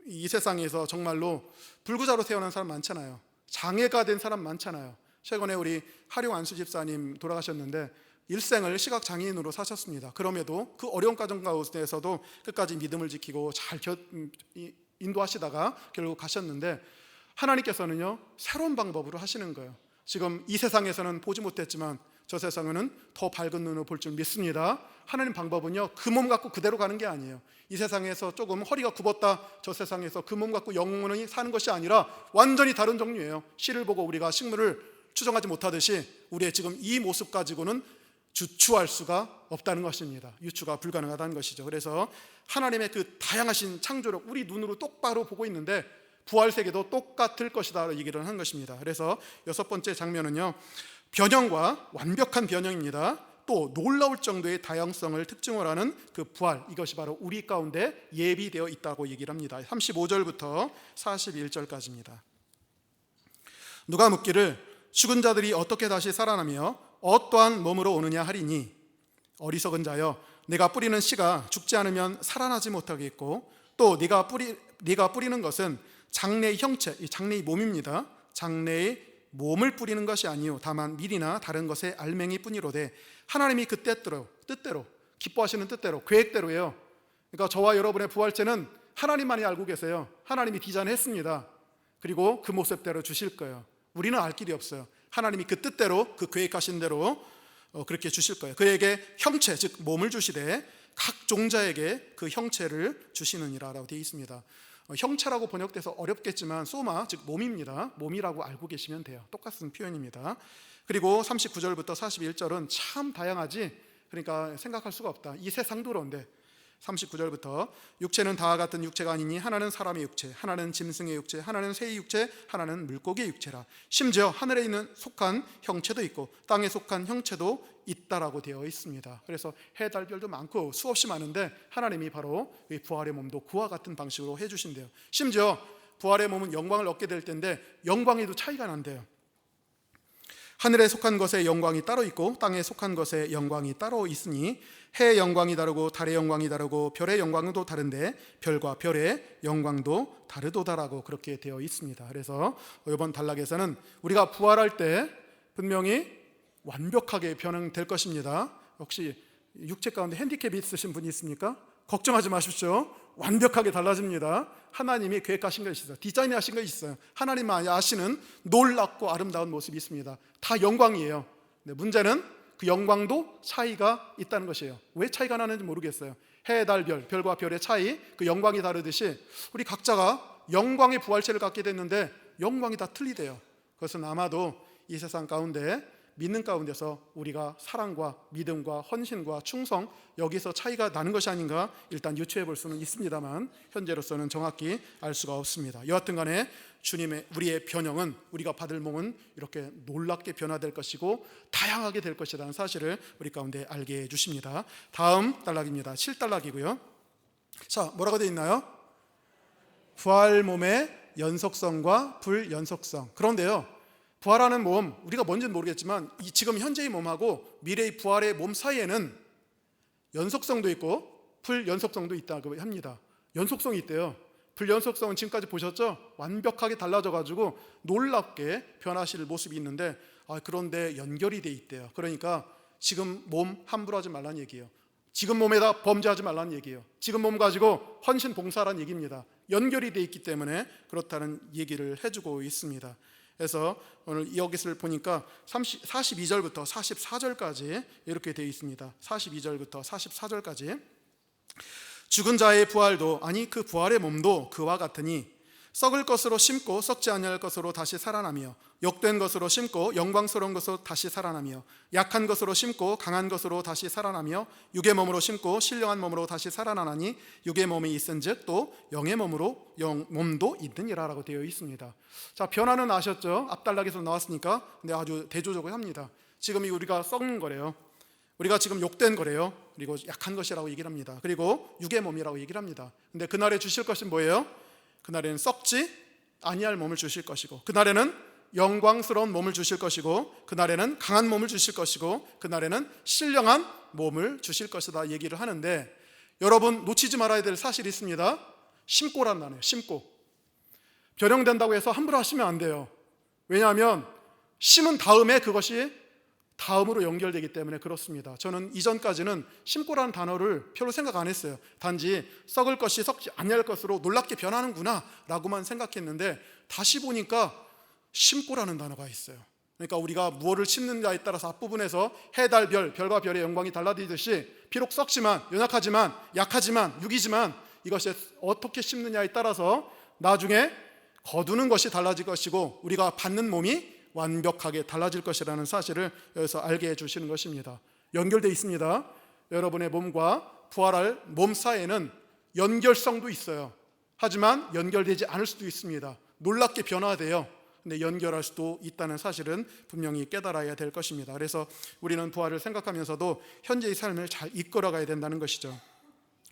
이 세상에서 정말로 불구자로 태어난 사람 많잖아요. 장애가 된 사람 많잖아요. 최근에 우리 하룡 안수 집사님 돌아가셨는데 일생을 시각장애인으로 사셨습니다. 그럼에도 그 어려운 과정 가운데서도 끝까지 믿음을 지키고 잘 인도하시다가 결국 가셨는데 하나님께서는요 새로운 방법으로 하시는 거예요. 지금 이 세상에서는 보지 못했지만 저 세상에는 더 밝은 눈으로 볼 줄 믿습니다. 하나님 방법은요 그 몸 갖고 그대로 가는 게 아니에요. 이 세상에서 조금 허리가 굽었다, 저 세상에서 그 몸 갖고 영원히 사는 것이 아니라 완전히 다른 종류예요. 씨를 보고 우리가 식물을 추정하지 못하듯이 우리의 지금 이 모습 가지고는 주추할 수가 없다는 것입니다. 유추가 불가능하다는 것이죠. 그래서 하나님의 그 다양하신 창조력, 우리 눈으로 똑바로 보고 있는데 부활 세계도 똑같을 것이다 얘기를 한 것입니다. 그래서 여섯 번째 장면은요, 변형과 완벽한 변형입니다. 또 놀라울 정도의 다양성을 특징으로 하는 그 부활, 이것이 바로 우리 가운데 예비되어 있다고 얘기를 합니다. 35절부터 41절까지입니다. 누가 묻기를 죽은 자들이 어떻게 다시 살아나며 어떠한 몸으로 오느냐 하리니, 어리석은 자여, 내가 뿌리는 씨가 죽지 않으면 살아나지 못하겠고, 또 네가 뿌리는 것은 장래의 형체, 이 장래의 몸입니다. 장래의 몸을 뿌리는 것이 아니요 다만 밀이나 다른 것의 알맹이 뿐이로되, 하나님이 그 뜻대로 기뻐하시는 뜻대로 계획대로예요. 그러니까 저와 여러분의 부활체는 하나님만이 알고 계세요. 하나님이 디자인했습니다. 그리고 그 모습대로 주실 거예요. 우리는 알 길이 없어요. 하나님이 그 뜻대로, 그 계획하신 대로 그렇게 주실 거예요. 그에게 형체, 즉 몸을 주시되 각 종자에게 그 형체를 주시느니라 라고 되어 있습니다. 형체라고 번역돼서 어렵겠지만 소마, 즉 몸입니다. 몸이라고 알고 계시면 돼요. 똑같은 표현입니다. 그리고 39절부터 41절은 참 다양하지, 그러니까 생각할 수가 없다. 이 세상도 그런데 39절부터 육체는 다 같은 육체가 아니니 하나는 사람의 육체, 하나는 짐승의 육체, 하나는 새의 육체, 하나는 물고기의 육체라. 심지어 하늘에 있는 속한 형체도 있고 땅에 속한 형체도 있다라고 되어 있습니다. 그래서 해, 달, 별도 많고 수없이 많은데 하나님이 바로 이 부활의 몸도 그와 같은 방식으로 해주신대요. 심지어 부활의 몸은 영광을 얻게 될 텐데 영광에도 차이가 난대요. 하늘에 속한 것의 영광이 따로 있고 땅에 속한 것의 영광이 따로 있으니 해의 영광이 다르고 달의 영광이 다르고 별의 영광도 다른데 별과 별의 영광도 다르도다라고 그렇게 되어 있습니다. 그래서 이번 단락에서는 우리가 부활할 때 분명히 완벽하게 변형될 것입니다. 혹시 육체 가운데 핸디캡이 있으신 분이 있습니까? 걱정하지 마십시오. 완벽하게 달라집니다. 하나님이 계획하신 것이 있어요. 디자인하신 것이 있어요. 하나님만 아시는 놀랍고 아름다운 모습이 있습니다. 다 영광이에요. 네, 문제는 그 영광도 차이가 있다는 것이에요. 왜 차이가 나는지 모르겠어요. 해, 달, 별과 별의 차이, 그 영광이 다르듯이 우리 각자가 영광의 부활체를 갖게 됐는데 영광이 다 틀리대요. 그것은 아마도 이 세상 가운데 믿는 가운데서 우리가 사랑과 믿음과 헌신과 충성, 여기서 차이가 나는 것이 아닌가 일단 유추해 볼 수는 있습니다만 현재로서는 정확히 알 수가 없습니다. 여하튼 간에 주님의 우리의 변형은, 우리가 받을 몸은 이렇게 놀랍게 변화될 것이고 다양하게 될 것이라는 사실을 우리 가운데 알게 해주십니다. 다음 단락입니다. 7단락이고요. 자, 뭐라고 되어 있나요? 부활 몸의 연속성과 불연속성. 그런데요, 부활하는 몸, 우리가 뭔지는 모르겠지만 지금 현재의 몸하고 미래의 부활의 몸 사이에는 연속성도 있고 불연속성도 있다고 합니다. 연속성이 있대요. 불연속성은 지금까지 보셨죠? 완벽하게 달라져가지고 놀랍게 변하실 모습이 있는데 그런데 연결이 돼 있대요. 그러니까 지금 몸 함부로 하지 말라는 얘기예요. 지금 몸에다 범죄하지 말라는 얘기예요. 지금 몸 가지고 헌신 봉사라는 얘기입니다. 연결이 돼 있기 때문에 그렇다는 얘기를 해주고 있습니다. 그래서 오늘 여기를 보니까 42절부터 44절까지 이렇게 되어 있습니다. 42절부터 44절까지 죽은 자의 부활도 아니 그 부활의 몸도 그와 같으니 썩을 것으로 심고 썩지 아니할 것으로 다시 살아나며 욕된 것으로 심고 영광스러운 것으로 다시 살아나며 약한 것으로 심고 강한 것으로 다시 살아나며 육의 몸으로 심고 신령한 몸으로 다시 살아나니 육의 몸이 있은즉 또 영의 몸도 있느니라 라고 되어 있습니다. 자, 변화는 아셨죠? 앞단락에서 나왔으니까. 근데 아주 대조적으로 합니다. 지금 우리가 썩는 거래요. 우리가 지금 욕된 거래요. 그리고 약한 것이라고 얘기를 합니다. 그리고 육의 몸이라고 얘기를 합니다. 근데 그날에 주실 것은 뭐예요? 그날에는 썩지 아니할 몸을 주실 것이고, 그날에는 영광스러운 몸을 주실 것이고, 그날에는 강한 몸을 주실 것이고, 그날에는 신령한 몸을 주실 것이다 얘기를 하는데, 여러분 놓치지 말아야 될 사실이 있습니다. 심고란 단어예요. 심고. 변형된다고 해서 함부로 하시면 안 돼요. 왜냐하면 심은 다음에 그것이 다음으로 연결되기 때문에 그렇습니다. 저는 이전까지는 심고라는 단어를 별로 생각 안 했어요. 단지 썩을 것이 썩지 아니할 것으로 놀랍게 변하는구나 라고만 생각했는데 다시 보니까 심고라는 단어가 있어요. 그러니까 우리가 무엇을 심는가에 따라서 앞부분에서 해, 달, 별과 별의 영광이 달라지듯이 비록 썩지만, 연약하지만, 약하지만, 육이지만 이것이 어떻게 심느냐에 따라서 나중에 거두는 것이 달라질 것이고 우리가 받는 몸이 완벽하게 달라질 것이라는 사실을 여기서 알게 해주시는 것입니다. 연결되어 있습니다. 여러분의 몸과 부활할 몸 사이에는 연결성도 있어요. 하지만 연결되지 않을 수도 있습니다. 놀랍게 변화돼요. 근데 연결할 수도 있다는 사실은 분명히 깨달아야 될 것입니다. 그래서 우리는 부활을 생각하면서도 현재의 삶을 잘 이끌어가야 된다는 것이죠.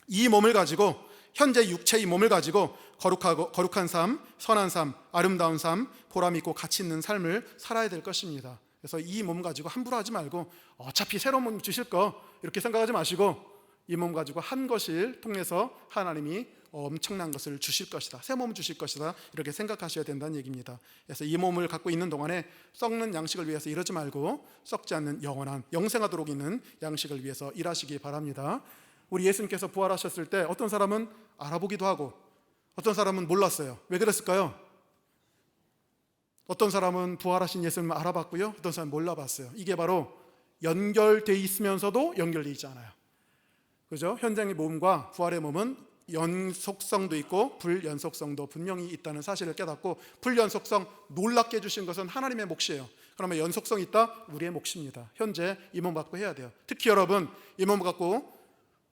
이 몸을 가지고, 현재 육체의 몸을 가지고 거룩한 삶, 선한 삶, 아름다운 삶, 보람 있고 가치 있는 삶을 살아야 될 것입니다. 그래서 이 몸 가지고 함부로 하지 말고 어차피 새로운 몸 주실 거 이렇게 생각하지 마시고, 이 몸 가지고 한 것을 통해서 하나님이 엄청난 것을 주실 것이다, 새 몸 주실 것이다, 이렇게 생각하셔야 된다는 얘기입니다. 그래서 이 몸을 갖고 있는 동안에 썩는 양식을 위해서 이러지 말고 썩지 않는 영원한 영생하도록 있는 양식을 위해서 일하시기 바랍니다. 우리 예수님께서 부활하셨을 때 어떤 사람은 알아보기도 하고 어떤 사람은 몰랐어요. 왜 그랬을까요? 어떤 사람은 부활하신 예수님을 알아봤고요, 어떤 사람은 몰라봤어요. 이게 바로 연결되어 있으면서도 연결되어 있지 않아요. 그죠? 현장의 몸과 부활의 몸은 연속성도 있고 불연속성도 분명히 있다는 사실을 깨닫고, 불연속성 놀랍게 해주신 것은 하나님의 몫이에요. 그러면 연속성 있다? 우리의 몫입니다. 현재 이 몸 갖고 해야 돼요. 특히 여러분, 이 몸 갖고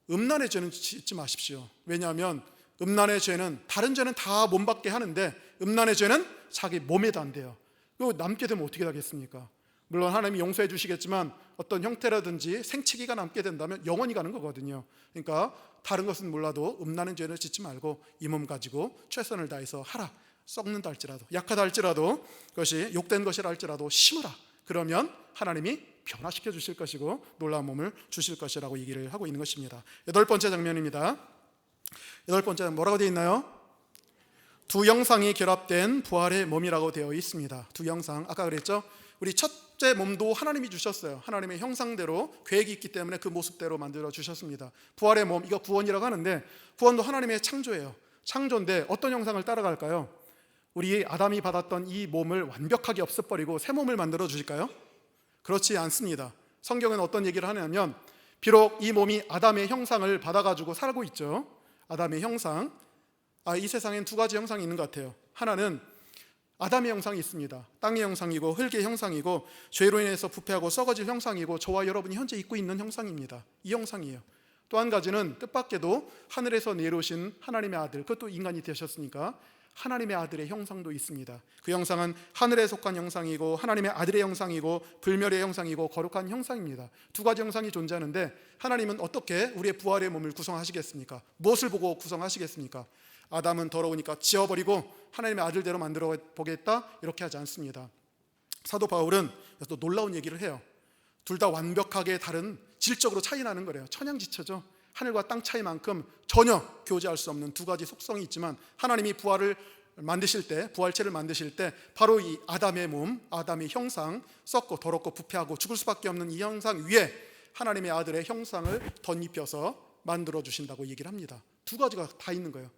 음란의 죄는 짓지 마십시오. 왜냐하면 음란의 죄는, 다른 죄는 다 몸 밖에 하는데 음란의 죄는 자기 몸에도 안 돼요. 그거 남게 되면 어떻게 하겠습니까? 물론 하나님이 용서해 주시겠지만 어떤 형태라든지 생치기가 남게 된다면 영원히 가는 거거든요. 그러니까 다른 것은 몰라도 음란의 죄를 짓지 말고 이 몸 가지고 최선을 다해서 하라. 썩는다 할지라도, 약하다 할지라도, 그것이 욕된 것이라 할지라도 심으라. 그러면 하나님이 변화시켜 주실 것이고 놀라운 몸을 주실 것이라고 얘기를 하고 있는 것입니다. 8번째 장면입니다. 8번째 뭐라고 되어 있나요? 두 영상이 결합된 부활의 몸이라고 되어 있습니다. 두 영상, 아까 그랬죠? 우리 첫째 몸도 하나님이 주셨어요. 하나님의 형상대로 계획이 있기 때문에 그 모습대로 만들어 주셨습니다. 부활의 몸, 이거 구원이라고 하는데, 구원도 하나님의 창조예요. 창조인데 어떤 형상을 따라갈까요? 우리 아담이 받았던 이 몸을 완벽하게 없애버리고 새 몸을 만들어 주실까요? 그렇지 않습니다. 성경은 어떤 얘기를 하냐면, 비록 이 몸이 아담의 형상을 받아가지고 살고 있죠. 아담의 형상, 이 세상엔 두 가지 형상이 있는 것 같아요. 하나는 아담의 형상이 있습니다. 땅의 형상이고 흙의 형상이고 죄로 인해서 부패하고 썩어질 형상이고 저와 여러분이 현재 입고 있는 형상입니다. 이 형상이에요. 또 한 가지는 뜻밖에도 하늘에서 내려오신 하나님의 아들, 그것도 인간이 되셨으니까 하나님의 아들의 형상도 있습니다. 그 형상은 하늘에 속한 형상이고 하나님의 아들의 형상이고 불멸의 형상이고 거룩한 형상입니다. 두 가지 형상이 존재하는데, 하나님은 어떻게 우리의 부활의 몸을 구성하시겠습니까? 무엇을 보고 구성하시겠습니까? 아담은 더러우니까 지워버리고 하나님의 아들대로 만들어 보겠다, 이렇게 하지 않습니다. 사도 바울은 또 놀라운 얘기를 해요. 둘 다 완벽하게 다른, 질적으로 차이 나는 거래요. 천양지처죠. 하늘과 땅 차이만큼 전혀 교제할 수 없는 두 가지 속성이 있지만, 하나님이 부활을 만드실 때, 부활체를 만드실 때 바로 이 아담의 몸, 아담의 형상, 썩고 더럽고 부패하고 죽을 수밖에 없는 이 형상 위에 하나님의 아들의 형상을 덧입혀서 만들어 주신다고 얘기를 합니다. 두 가지가 다 있는 거예요.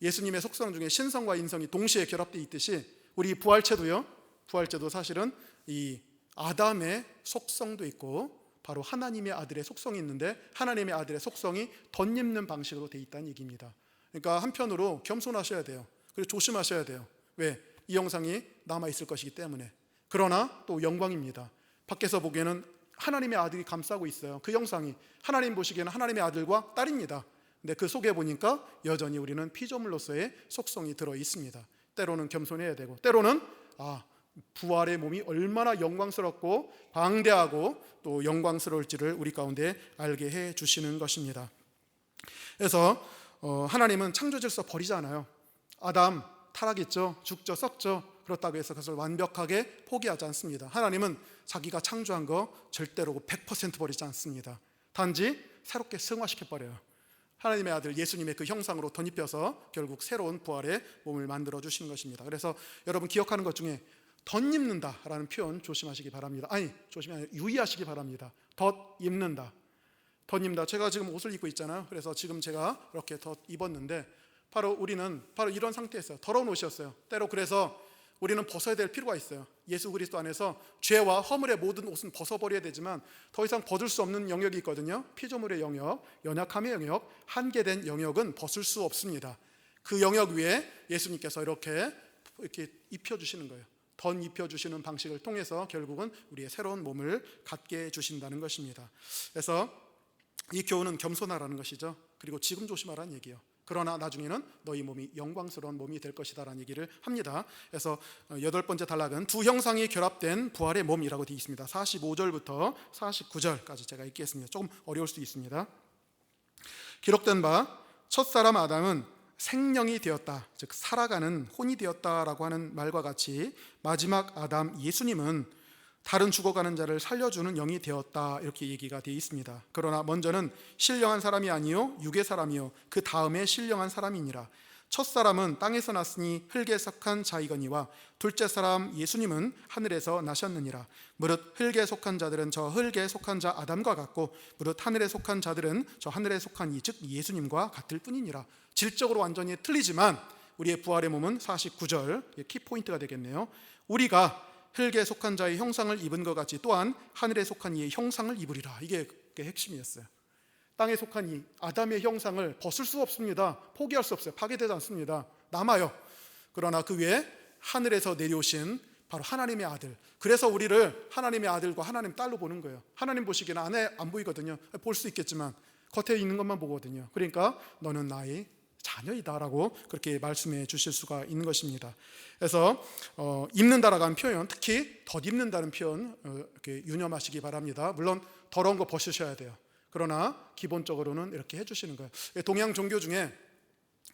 예수님의 속성 중에 신성과 인성이 동시에 결합되어 있듯이 우리 부활체도요, 부활체도 사실은 이 아담의 속성도 있고 바로 하나님의 아들의 속성이 있는데, 하나님의 아들의 속성이 덧입는 방식으로 되어 있다는 얘기입니다. 그러니까 한편으로 겸손하셔야 돼요. 그리고 조심하셔야 돼요. 왜? 이 형상이 남아있을 것이기 때문에. 그러나 또 영광입니다. 밖에서 보기에는 하나님의 아들이 감싸고 있어요. 그 형상이 하나님 보시기에는 하나님의 아들과 딸입니다. 근데 그 속에 보니까 여전히 우리는 피조물로서의 속성이 들어 있습니다. 때로는 겸손해야 되고, 때로는 부활의 몸이 얼마나 영광스럽고 방대하고 또 영광스러울지를 우리 가운데 알게 해 주시는 것입니다. 그래서 하나님은 창조 질서 버리지 않아요. 아담 타락했죠, 죽죠, 썩죠. 그렇다고 해서 그것을 완벽하게 포기하지 않습니다. 하나님은 자기가 창조한 거 절대로 100% 버리지 않습니다. 단지 새롭게 승화시켜버려요. 하나님의 아들 예수님의 그 형상으로 덧입혀서 결국 새로운 부활의 몸을 만들어 주신 것입니다. 그래서 여러분 기억하는 것 중에 덧입는다라는 표현 조심하시기 바랍니다. 유의하시기 바랍니다. 덧입는다, 덧입는다. 제가 지금 옷을 입고 있잖아요. 그래서 지금 제가 이렇게 덧입었는데, 바로 우리는 바로 이런 상태였어요. 더러운 옷이었어요. 때로 그래서 우리는 벗어야 될 필요가 있어요. 예수 그리스도 안에서 죄와 허물의 모든 옷은 벗어버려야 되지만 더 이상 벗을 수 없는 영역이 있거든요. 피조물의 영역, 연약함의 영역, 한계된 영역은 벗을 수 없습니다. 그 영역 위에 예수님께서 이렇게 입혀주시는 거예요. 덧입혀 주시는 방식을 통해서 결국은 우리의 새로운 몸을 갖게 해주신다는 것입니다. 그래서 이 교훈은 겸손하라는 것이죠. 그리고 지금 조심하라는 얘기예요. 그러나 나중에는 너희 몸이 영광스러운 몸이 될 것이다 라는 얘기를 합니다. 그래서 8번째 단락은 두 형상이 결합된 부활의 몸이라고 되어 있습니다. 45절부터 49절까지 제가 읽겠습니다. 조금 어려울 수 있습니다. 기록된 바 첫사람 아담은 생명이 되었다, 즉 살아가는 혼이 되었다라고 하는 말과 같이 마지막 아담 예수님은 다른 죽어가는 자를 살려주는 영이 되었다, 이렇게 얘기가 되어 있습니다. 그러나 먼저는 신령한 사람이 아니요 육의 사람이요 그 다음에 신령한 사람이니라. 첫사람은 땅에서 났으니 흙에 속한 자이거니와 둘째 사람 예수님은 하늘에서 나셨느니라. 무릇 흙에 속한 자들은 저 흙에 속한 자 아담과 같고 무릇 하늘에 속한 자들은 저 하늘에 속한 이 즉 예수님과 같을 뿐이니라. 질적으로 완전히 틀리지만 우리의 부활의 몸은 49절 키포인트가 되겠네요. 우리가 흙에 속한 자의 형상을 입은 것 같이 또한 하늘에 속한 이의 형상을 입으리라. 이게 핵심이었어요. 땅에 속한 이 아담의 형상을 벗을 수 없습니다. 포기할 수 없어요. 파괴되지 않습니다. 남아요. 그러나 그 위에 하늘에서 내려오신 바로 하나님의 아들, 그래서 우리를 하나님의 아들과 하나님 딸로 보는 거예요. 하나님 보시기에는 안에 안 보이거든요. 볼 수 있겠지만 겉에 있는 것만 보거든요. 그러니까 너는 나의 자녀이다라고 그렇게 말씀해 주실 수가 있는 것입니다. 그래서 입는다라고 하는 표현, 특히 덧입는다는 표현 이렇게 유념하시기 바랍니다. 물론 더러운 거 벗으셔야 돼요. 그러나 기본적으로는 이렇게 해주시는 거예요. 동양 종교 중에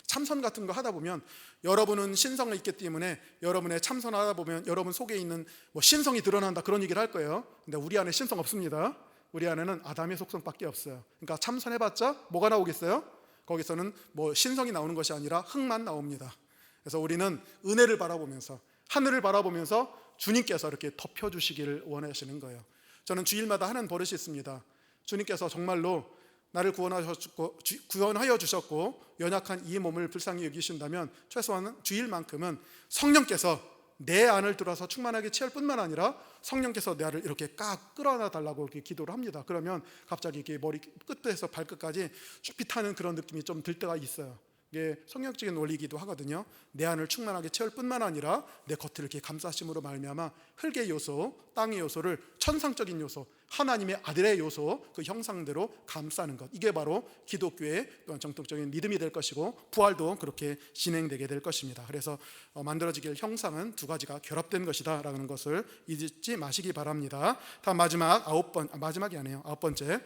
참선 같은 거 하다 보면 여러분은 신성이 있기 때문에 여러분의 참선하다 보면 여러분 속에 있는 신성이 드러난다, 그런 얘기를 할 거예요. 근데 우리 안에 신성 없습니다. 우리 안에는 아담의 속성밖에 없어요. 그러니까 참선해봤자 뭐가 나오겠어요? 거기서는 신성이 나오는 것이 아니라 흙만 나옵니다. 그래서 우리는 은혜를 바라보면서 하늘을 바라보면서 주님께서 이렇게 덮여주시기를 원하시는 거예요. 저는 주일마다 하는 버릇이 있습니다. 주님께서 정말로 나를 구원하여 주셨고 연약한 이 몸을 불쌍히 여기신다면 최소한 주일만큼은 성령께서 내 안을 들어서 충만하게 채울 뿐만 아니라 성령께서 나를 이렇게 끌어안아 달라고 이렇게 기도를 합니다. 그러면 갑자기 이렇게 머리 끝에서 발끝까지 쭉 타는 그런 느낌이 좀 들 때가 있어요. 이게 성경적인 원리이기도 하거든요. 내 안을 충만하게 채울 뿐만 아니라 내 겉을 이렇게 감싸심으로 말미암아 흙의 요소, 땅의 요소를 천상적인 요소, 하나님의 아들의 요소, 그 형상대로 감싸는 것, 이게 바로 기독교의 또한 정통적인 믿음이 될 것이고 부활도 그렇게 진행되게 될 것입니다. 그래서 만들어지길 형상은 두 가지가 결합된 것이다 라는 것을 잊지 마시기 바랍니다. 다음 마지막이 아니에요. 9번째.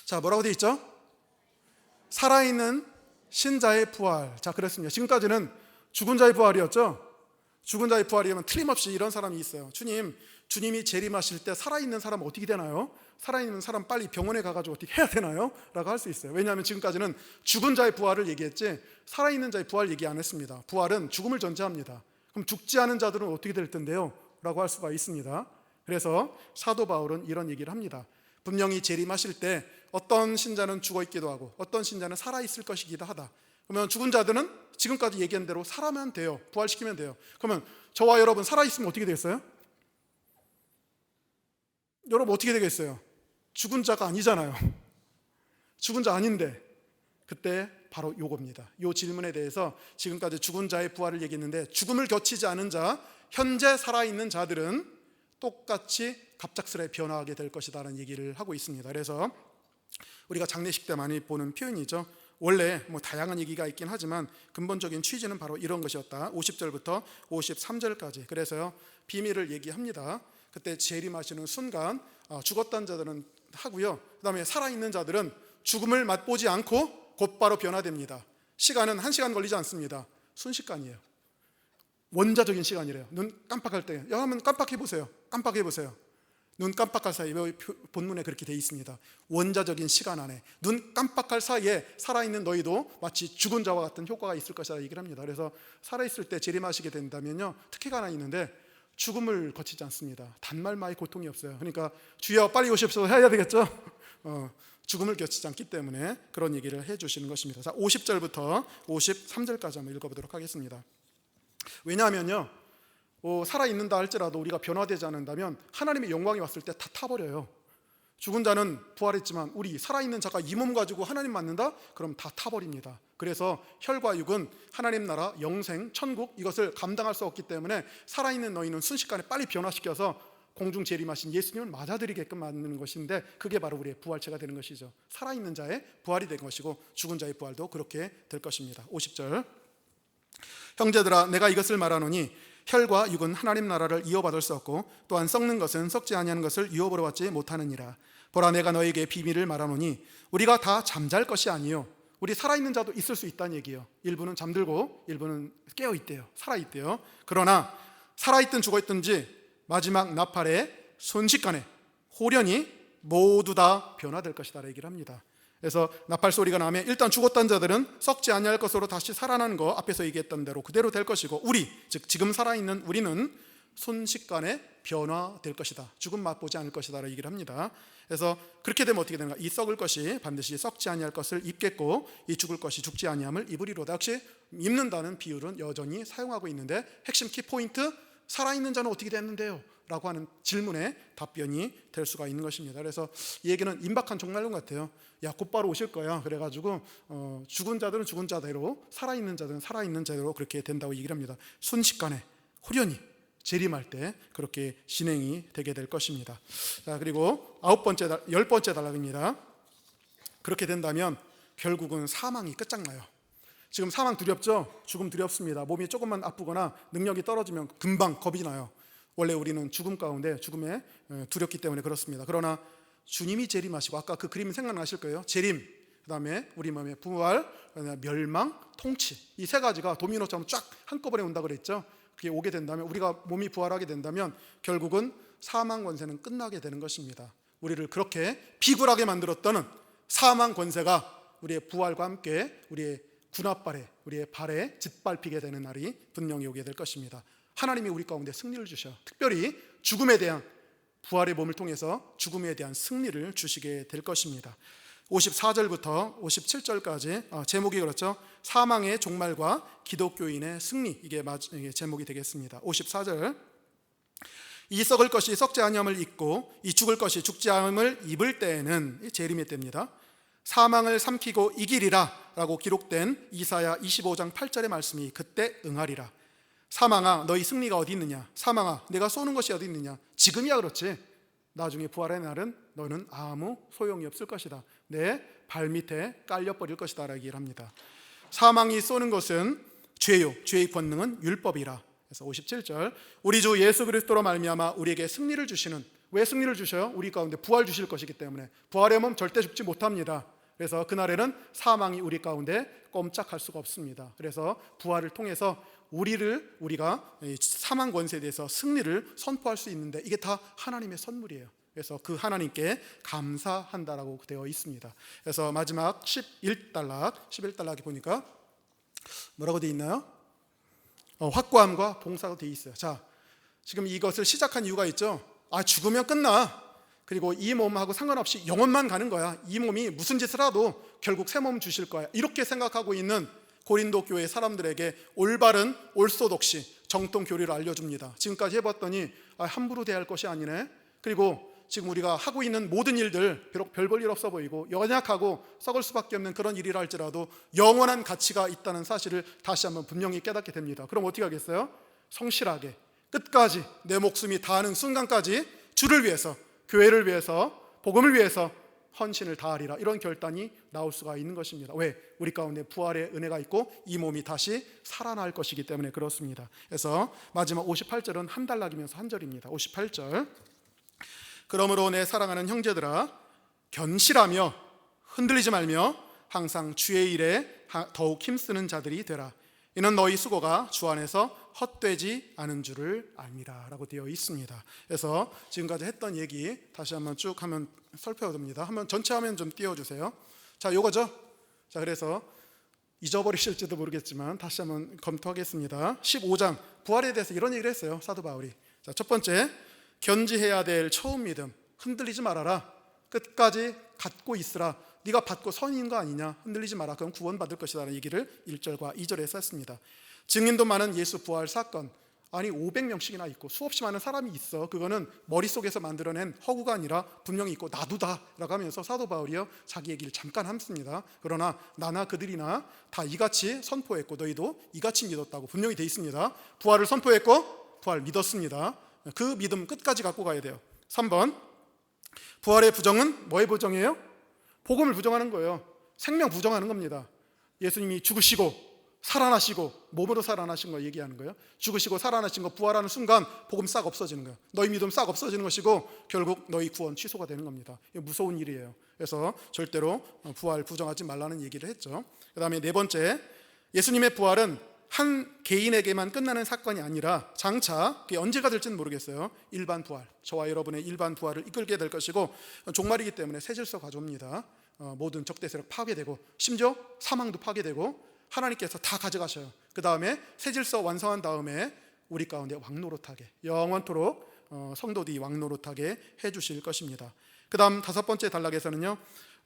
자, 뭐라고 되어 있죠? 살아있는 신자의 부활. 자, 그렇습니다. 지금까지는 죽은 자의 부활이었죠. 죽은 자의 부활이면 틀림없이 이런 사람이 있어요. 주님이 재림하실 때 살아있는 사람은 어떻게 되나요? 살아있는 사람 빨리 병원에 가가지고 어떻게 해야 되나요? 라고 할 수 있어요. 왜냐하면 지금까지는 죽은 자의 부활을 얘기했지 살아있는 자의 부활 얘기 안 했습니다. 부활은 죽음을 전제합니다. 그럼 죽지 않은 자들은 어떻게 될 텐데요? 라고 할 수가 있습니다. 그래서 사도 바울은 이런 얘기를 합니다. 분명히 재림하실 때 어떤 신자는 죽어 있기도 하고 어떤 신자는 살아 있을 것이기도 하다. 그러면 죽은 자들은 지금까지 얘기한 대로 살아면 돼요. 부활시키면 돼요. 그러면 저와 여러분 살아 있으면 어떻게 되겠어요? 여러분 어떻게 되겠어요? 죽은 자가 아니잖아요. 죽은 자 아닌데 그때 바로 요겁니다. 요 질문에 대해서 지금까지 죽은 자의 부활을 얘기했는데 죽음을 거치지 않은 자, 현재 살아있는 자들은 똑같이 갑작스레 변화하게 될 것이다라는 얘기를 하고 있습니다. 그래서 우리가 장례식 때 많이 보는 표현이죠. 원래 다양한 얘기가 있긴 하지만 근본적인 취지는 바로 이런 것이었다. 50절부터 53절까지. 그래서요 비밀을 얘기합니다. 그때 재림하시는 순간 죽었던 자들은 하고요, 그 다음에 살아있는 자들은 죽음을 맛보지 않고 곧바로 변화됩니다. 시간은 1시간 걸리지 않습니다. 순식간이에요. 원자적인 시간이래요. 눈 깜빡할 때 한번 깜빡해보세요. 눈 깜빡할 사이에 본문에 그렇게 돼 있습니다. 원자적인 시간 안에 눈 깜빡할 사이에 살아있는 너희도 마치 죽은 자와 같은 효과가 있을 것이라 얘기를 합니다. 그래서 살아있을 때 재림하시게 된다면요 특혜가 하나 있는데 죽음을 거치지 않습니다. 단말마의 고통이 없어요. 그러니까 주여 빨리 오십시오 해야 되겠죠. 죽음을 거치지 않기 때문에 그런 얘기를 해주시는 것입니다. 자, 50절부터 53절까지 한번 읽어보도록 하겠습니다. 왜냐하면요 살아있는다 할지라도 우리가 변화되지 않는다면 하나님의 영광이 왔을 때 다 타버려요. 죽은 자는 부활했지만 우리 살아있는 자가 이 몸 가지고 하나님 만난다? 그럼 다 타버립니다. 그래서 혈과 육은 하나님 나라, 영생, 천국 이것을 감당할 수 없기 때문에 살아있는 너희는 순식간에 빨리 변화시켜서 공중 재림하신 예수님을 맞아들이게끔 만드는 것인데, 그게 바로 우리의 부활체가 되는 것이죠. 살아있는 자의 부활이 된 것이고 죽은 자의 부활도 그렇게 될 것입니다. 50절, 형제들아 내가 이것을 말하노니 혈과 육은 하나님 나라를 이어받을 수 없고 또한 썩는 것은 썩지 아니하는 것을 유업으로 받지 못하느니라. 보라 내가 너에게 비밀을 말하노니 우리가 다 잠잘 것이 아니요, 우리 살아있는 자도 있을 수 있다는 얘기예요. 일부는 잠들고 일부는 깨어있대요. 살아있대요. 그러나 살아있든 죽어있든지 마지막 나팔에 순식간에 호련히 모두 다 변화될 것이다 얘기를 합니다. 그래서 나팔 소리가 나면 일단 죽었던 자들은 썩지 아니할 것으로 다시 살아나는 거, 앞에서 얘기했던 대로 그대로 될 것이고, 우리 즉 지금 살아있는 우리는 순식간에 변화될 것이다, 죽음 맛보지 않을 것이다 라고 얘기를 합니다. 그래서 그렇게 되면 어떻게 되는가? 이 썩을 것이 반드시 썩지 아니할 것을 입겠고 이 죽을 것이 죽지 아니함을 입으리로다. 역시 입는다는 비율은 여전히 사용하고 있는데, 핵심 키포인트, 살아있는 자는 어떻게 됐는데요? 라고 하는 질문에 답변이 될 수가 있는 것입니다. 그래서 이 얘기는 임박한 종말론 같아요. 야 곧바로 오실 거야. 그래가지고 죽은 자들은 죽은 자대로, 살아있는 자들은 살아있는 자대로 그렇게 된다고 얘기를 합니다. 순식간에 호련히 재림할 때 그렇게 진행이 되게 될 것입니다. 자, 그리고 10번째 단락입니다. 그렇게 된다면 결국은 사망이 끝장나요. 지금 사망 두렵죠? 죽음 두렵습니다. 몸이 조금만 아프거나 능력이 떨어지면 금방 겁이 나요. 원래 우리는 죽음 가운데, 죽음에 두렵기 때문에 그렇습니다. 그러나 주님이 재림하시고, 아까 그 그림 생각나실 거예요. 재림, 그 다음에 우리 몸의 부활, 멸망, 통치, 이 세 가지가 도미노처럼 쫙 한꺼번에 온다 그랬죠. 그게 오게 된다면, 우리가 몸이 부활하게 된다면 결국은 사망 권세는 끝나게 되는 것입니다. 우리를 그렇게 비굴하게 만들었던 사망 권세가 우리의 부활과 함께 우리의 군합발에, 우리의 발에 짓밟히게 되는 날이 분명히 오게 될 것입니다. 하나님이 우리 가운데 승리를 주셔, 특별히 죽음에 대한, 부활의 몸을 통해서 죽음에 대한 승리를 주시게 될 것입니다. 54절부터 57절까지 제목이 그렇죠. 사망의 종말과 기독교인의 승리, 이게 제목이 되겠습니다. 54절, 이 썩을 것이 썩지 아니함을 입고 이 죽을 것이 죽지 아니함을 입을 때에는, 재림의 때입니다. 사망을 삼키고 이기리라 라고 기록된 이사야 25장 8절의 말씀이 그때 응하리라. 사망아 너희 승리가 어디 있느냐, 사망아 내가 쏘는 것이 어디 있느냐. 지금이야 그렇지, 나중에 부활의 날은 너는 아무 소용이 없을 것이다. 내 발밑에 깔려버릴 것이다 라고 얘기를 합니다. 사망이 쏘는 것은 죄요, 죄의 권능은 율법이라. 그래서 57절, 우리 주 예수 그리스도로 말미암아 우리에게 승리를 주시는, 왜 승리를 주셔요? 우리 가운데 부활 주실 것이기 때문에. 부활의 몸 절대 죽지 못합니다. 그래서 그날에는 사망이 우리 가운데 꼼짝할 수가 없습니다. 그래서 부활을 통해서 우리가 사망 권세에 대해서 승리를 선포할 수 있는데, 이게 다 하나님의 선물이에요. 그래서 그 하나님께 감사한다라고 되어 있습니다. 그래서 마지막 11단락에 보니까 뭐라고 되어 있나요? 확고함과 봉사가 되어 있어요. 자, 지금 이것을 시작한 이유가 있죠. 죽으면 끝나, 그리고 이 몸하고 상관없이 영원만 가는 거야, 이 몸이 무슨 짓을 하도 결국 새 몸 주실 거야, 이렇게 생각하고 있는 고린도 교회 사람들에게 올바른 올소독시, 정통 교리를 알려줍니다. 지금까지 해봤더니 함부로 대할 것이 아니네. 그리고 지금 우리가 하고 있는 모든 일들, 비록 별 볼 일 없어 보이고 연약하고 썩을 수밖에 없는 그런 일이라 할지라도 영원한 가치가 있다는 사실을 다시 한번 분명히 깨닫게 됩니다. 그럼 어떻게 하겠어요? 성실하게 끝까지 내 목숨이 다하는 순간까지 주를 위해서, 교회를 위해서, 복음을 위해서 헌신을 다하리라, 이런 결단이 나올 수가 있는 것입니다. 왜? 우리 가운데 부활의 은혜가 있고 이 몸이 다시 살아날 것이기 때문에 그렇습니다. 그래서 마지막 58절은 한 단락이면서 한 절입니다. 58절, 그러므로 내 사랑하는 형제들아 견실하며 흔들리지 말며 항상 주의 일에 더욱 힘쓰는 자들이 되라. 이는 너희 수고가 주 안에서 헛되지 않은 줄을 알미라 라고 되어 있습니다. 그래서 지금까지 했던 얘기 다시 한번 쭉 하면 살펴봅니다. 한번 전체 화면 좀 띄워주세요. 자, 요거죠. 자, 그래서 잊어버리실지도 모르겠지만 다시 한번 검토하겠습니다. 15장 부활에 대해서 이런 얘기를 했어요, 사도 바울이. 자, 첫 번째, 견지해야 될 처음 믿음, 흔들리지 말아라, 끝까지 갖고 있으라. 네가 받고 선인 거 아니냐, 흔들리지 마라, 그럼 구원받을 것이라는 얘기를 1절과 2절에 썼습니다. 증인도 많은 예수 부활 사건, 아니 500명씩이나 있고 수없이 많은 사람이 있어. 그거는 머릿속에서 만들어낸 허구가 아니라 분명히 있고 나도다 라고 하면서 사도 바울이요 자기 얘기를 잠깐 합니다. 그러나 나나 그들이나 다 이같이 선포했고 너희도 이같이 믿었다고 분명히 돼 있습니다. 부활을 선포했고 부활 믿었습니다. 그 믿음 끝까지 갖고 가야 돼요. 3번, 부활의 부정은 뭐의 부정이에요? 복음을 부정하는 거예요. 생명 부정하는 겁니다. 예수님이 죽으시고 살아나시고 몸으로 살아나신 거 얘기하는 거예요. 죽으시고 살아나신 거 부활하는 순간 복음 싹 없어지는 거예요. 너희 믿음 싹 없어지는 것이고 결국 너희 구원 취소가 되는 겁니다. 이거 무서운 일이에요. 그래서 절대로 부활 부정하지 말라는 얘기를 했죠. 그 다음에 네 번째, 예수님의 부활은 한 개인에게만 끝나는 사건이 아니라 장차 그게 언제가 될지는 모르겠어요. 일반 부활, 저와 여러분의 일반 부활을 이끌게 될 것이고 종말이기 때문에 새 질서 가져옵니다. 모든 적대 세력 파괴되고 심지어 사망도 파괴되고 하나님께서 다 가져가셔요. 그 다음에 새 질서 완성한 다음에 우리 가운데 왕노릇하게 영원토록 성도들이 왕노릇하게 해주실 것입니다. 그 다음 다섯 번째 단락에서는요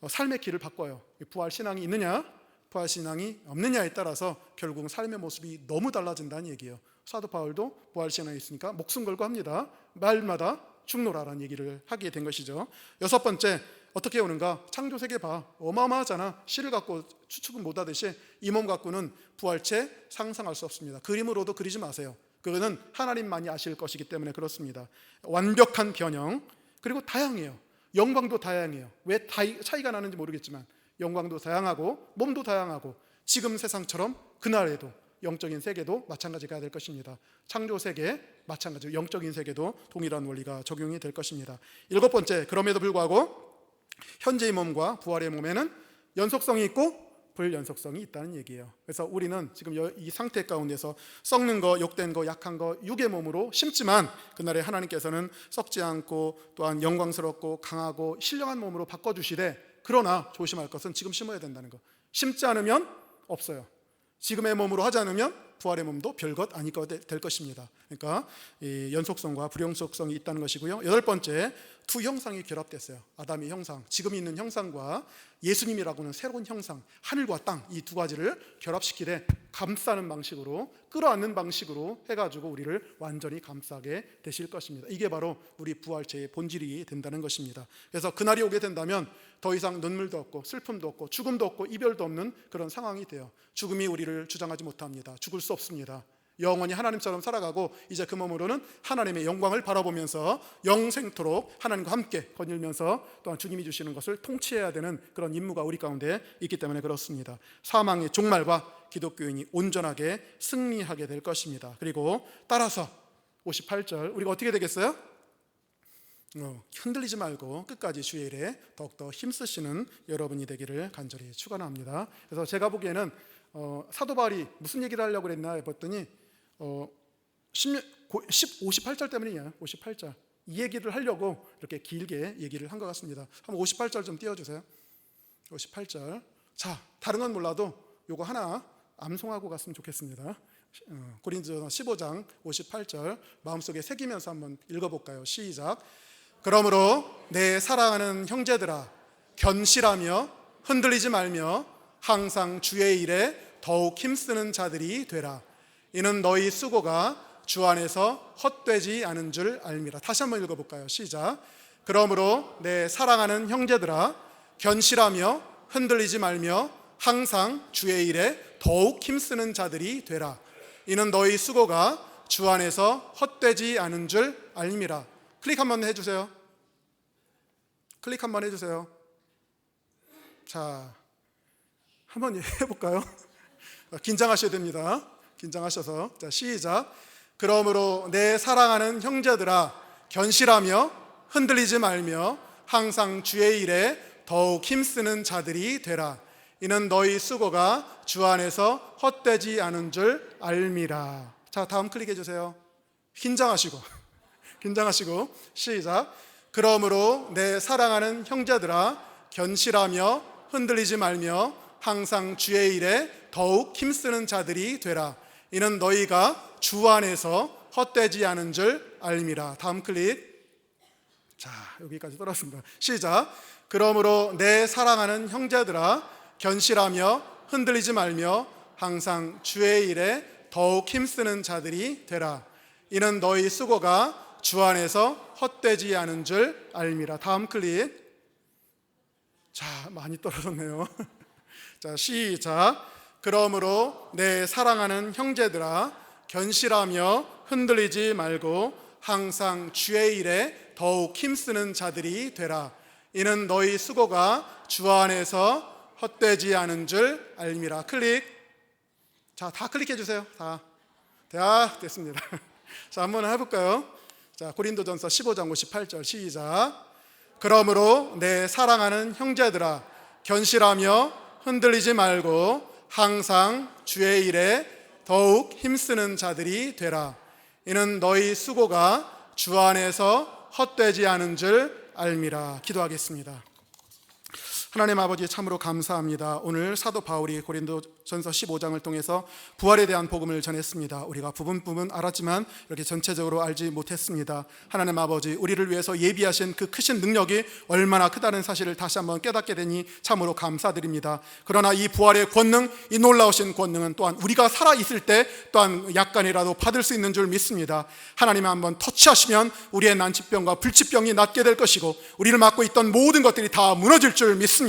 삶의 길을 바꿔요. 부활 신앙이 있느냐 부활 신앙이 없느냐에 따라서 결국 삶의 모습이 너무 달라진다는 얘기예요. 사도 바울도 부활 신앙이 있으니까 목숨 걸고 합니다. 말마다 죽노라라는 얘기를 하게 된 것이죠. 여섯 번째, 어떻게 오는가? 창조세계 봐. 어마어마하잖아. 실을 갖고 추측은 못하듯이 이 몸 갖고는 부활체 상상할 수 없습니다. 그림으로도 그리지 마세요. 그거는 하나님만이 아실 것이기 때문에 그렇습니다. 완벽한 변형, 그리고 다양해요. 영광도 다양해요. 왜 차이가 나는지 모르겠지만 영광도 다양하고 몸도 다양하고 지금 세상처럼 그날에도 영적인 세계도 마찬가지가 될 것입니다. 창조세계 마찬가지로 영적인 세계도 동일한 원리가 적용이 될 것입니다. 일곱 번째, 그럼에도 불구하고 현재의 몸과 부활의 몸에는 연속성이 있고 불연속성이 있다는 얘기예요. 그래서 우리는 지금 이 상태 가운데서 썩는 거, 욕된 거, 약한 거 육의 몸으로 심지만 그날에 하나님께서는 썩지 않고 또한 영광스럽고 강하고 신령한 몸으로 바꿔주시되 그러나 조심할 것은 지금 심어야 된다는 거. 심지 않으면 없어요. 지금의 몸으로 하지 않으면 부활의 몸도 별것 아닐 것 될 것입니다. 그러니까 이 연속성과 불연속성이 있다는 것이고요. 여덟 번째, 두 형상이 결합됐어요. 아담의 형상, 지금 있는 형상과 예수님이라고는 새로운 형상, 하늘과 땅 이 두 가지를 결합시키되 감싸는 방식으로, 끌어안는 방식으로 해가지고 우리를 완전히 감싸게 되실 것입니다. 이게 바로 우리 부활체의 본질이 된다는 것입니다. 그래서 그날이 오게 된다면 더 이상 눈물도 없고 슬픔도 없고 죽음도 없고 이별도 없는 그런 상황이 돼요. 죽음이 우리를 주장하지 못합니다. 죽을 수 없습니다. 영원히 하나님처럼 살아가고 이제 그 몸으로는 하나님의 영광을 바라보면서 영생토록 하나님과 함께 거닐면서 또한 주님이 주시는 것을 통치해야 되는 그런 임무가 우리 가운데 있기 때문에 그렇습니다. 사망의 종말과 기독교인이 온전하게 승리하게 될 것입니다. 그리고 따라서 58절 우리가 어떻게 되겠어요? 흔들리지 말고 끝까지 주의 일에 더욱더 힘쓰시는 여러분이 되기를 간절히 축원합니다. 그래서 제가 보기에는 사도 바울이 무슨 얘기를 하려고 그랬나 해봤더니 58절 때문이에요. 58절 이 얘기를 하려고 이렇게 길게 얘기를 한 것 같습니다. 한번 58절 좀 띄워주세요. 58절. 자, 다른 건 몰라도 요거 하나 암송하고 갔으면 좋겠습니다. 고린도전서 15장 58절 마음속에 새기면서 한번 읽어볼까요? 시작. 그러므로 내 사랑하는 형제들아, 견실하며 흔들리지 말며 항상 주의 일에 더욱 힘쓰는 자들이 되라. 이는 너희 수고가 주 안에서 헛되지 않은 줄 알미라. 다시 한번 읽어볼까요? 시작. 그러므로 내 사랑하는 형제들아, 견실하며 흔들리지 말며 항상 주의 일에 더욱 힘쓰는 자들이 되라. 이는 너희 수고가 주 안에서 헛되지 않은 줄 알미라. 클릭 한번 해주세요. 클릭 한번 해주세요. 자, 한번 해볼까요? 긴장하셔야 됩니다. 긴장하셔서. 자, 시작. 그러므로 내 사랑하는 형제들아, 견실하며 흔들리지 말며 항상 주의 일에 더욱 힘쓰는 자들이 되라. 이는 너희 수고가 주 안에서 헛되지 않은 줄 알미라. 자, 다음 클릭해 주세요. 긴장하시고 긴장하시고 시작. 그러므로 내 사랑하는 형제들아, 견실하며 흔들리지 말며 항상 주의 일에 더욱 힘쓰는 자들이 되라. 이는 너희가 주 안에서 헛되지 않은 줄 알미라. 다음 클릭. 자, 여기까지 떨었습니다. 시작. 그러므로 내 사랑하는 형제들아, 견실하며 흔들리지 말며 항상 주의 일에 더욱 힘쓰는 자들이 되라. 이는 너희 수고가 주 안에서 헛되지 않은 줄 알미라. 다음 클릭. 자, 많이 떨어졌네요. 자, 시작. 그러므로 내 사랑하는 형제들아, 견실하며 흔들리지 말고 항상 주의 일에 더욱 힘쓰는 자들이 되라. 이는 너희 수고가 주 안에서 헛되지 않은 줄 알미라. 클릭. 자, 다 클릭해 주세요. 다 됐습니다. 자, 한번 해볼까요? 자, 고린도전서 15장 58절 시작. 그러므로 내 사랑하는 형제들아, 견실하며 흔들리지 말고 항상 주의 일에 더욱 힘쓰는 자들이 되라. 이는 너희 수고가 주 안에서 헛되지 않은 줄 알미라. 기도하겠습니다. 하나님 아버지, 참으로 감사합니다. 오늘 사도 바울이 고린도전서 15장을 통해서 부활에 대한 복음을 전했습니다. 우리가 부분 알았지만 이렇게 전체적으로 알지 못했습니다. 하나님 아버지, 우리를 위해서 예비하신 그 크신 능력이 얼마나 크다는 사실을 다시 한번 깨닫게 되니 참으로 감사드립니다. 그러나 이 부활의 권능, 이 놀라우신 권능은 또한 우리가 살아있을 때 또한 약간이라도 받을 수 있는 줄 믿습니다. 하나님 한번 터치하시면 우리의 난치병과 불치병이 낫게 될 것이고 우리를 막고 있던 모든 것들이 다 무너질 줄 믿습니다.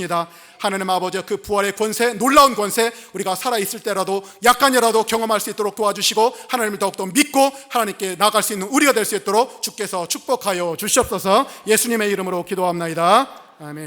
하나님 아버지, 그 부활의 권세, 놀라운 권세, 우리가 살아있을 때라도 약간이라도 경험할 수 있도록 도와주시고 하나님을 더욱더 믿고 하나님께 나아갈 수 있는 우리가 될 수 있도록 주께서 축복하여 주시옵소서. 예수님의 이름으로 기도합나이다. 아멘.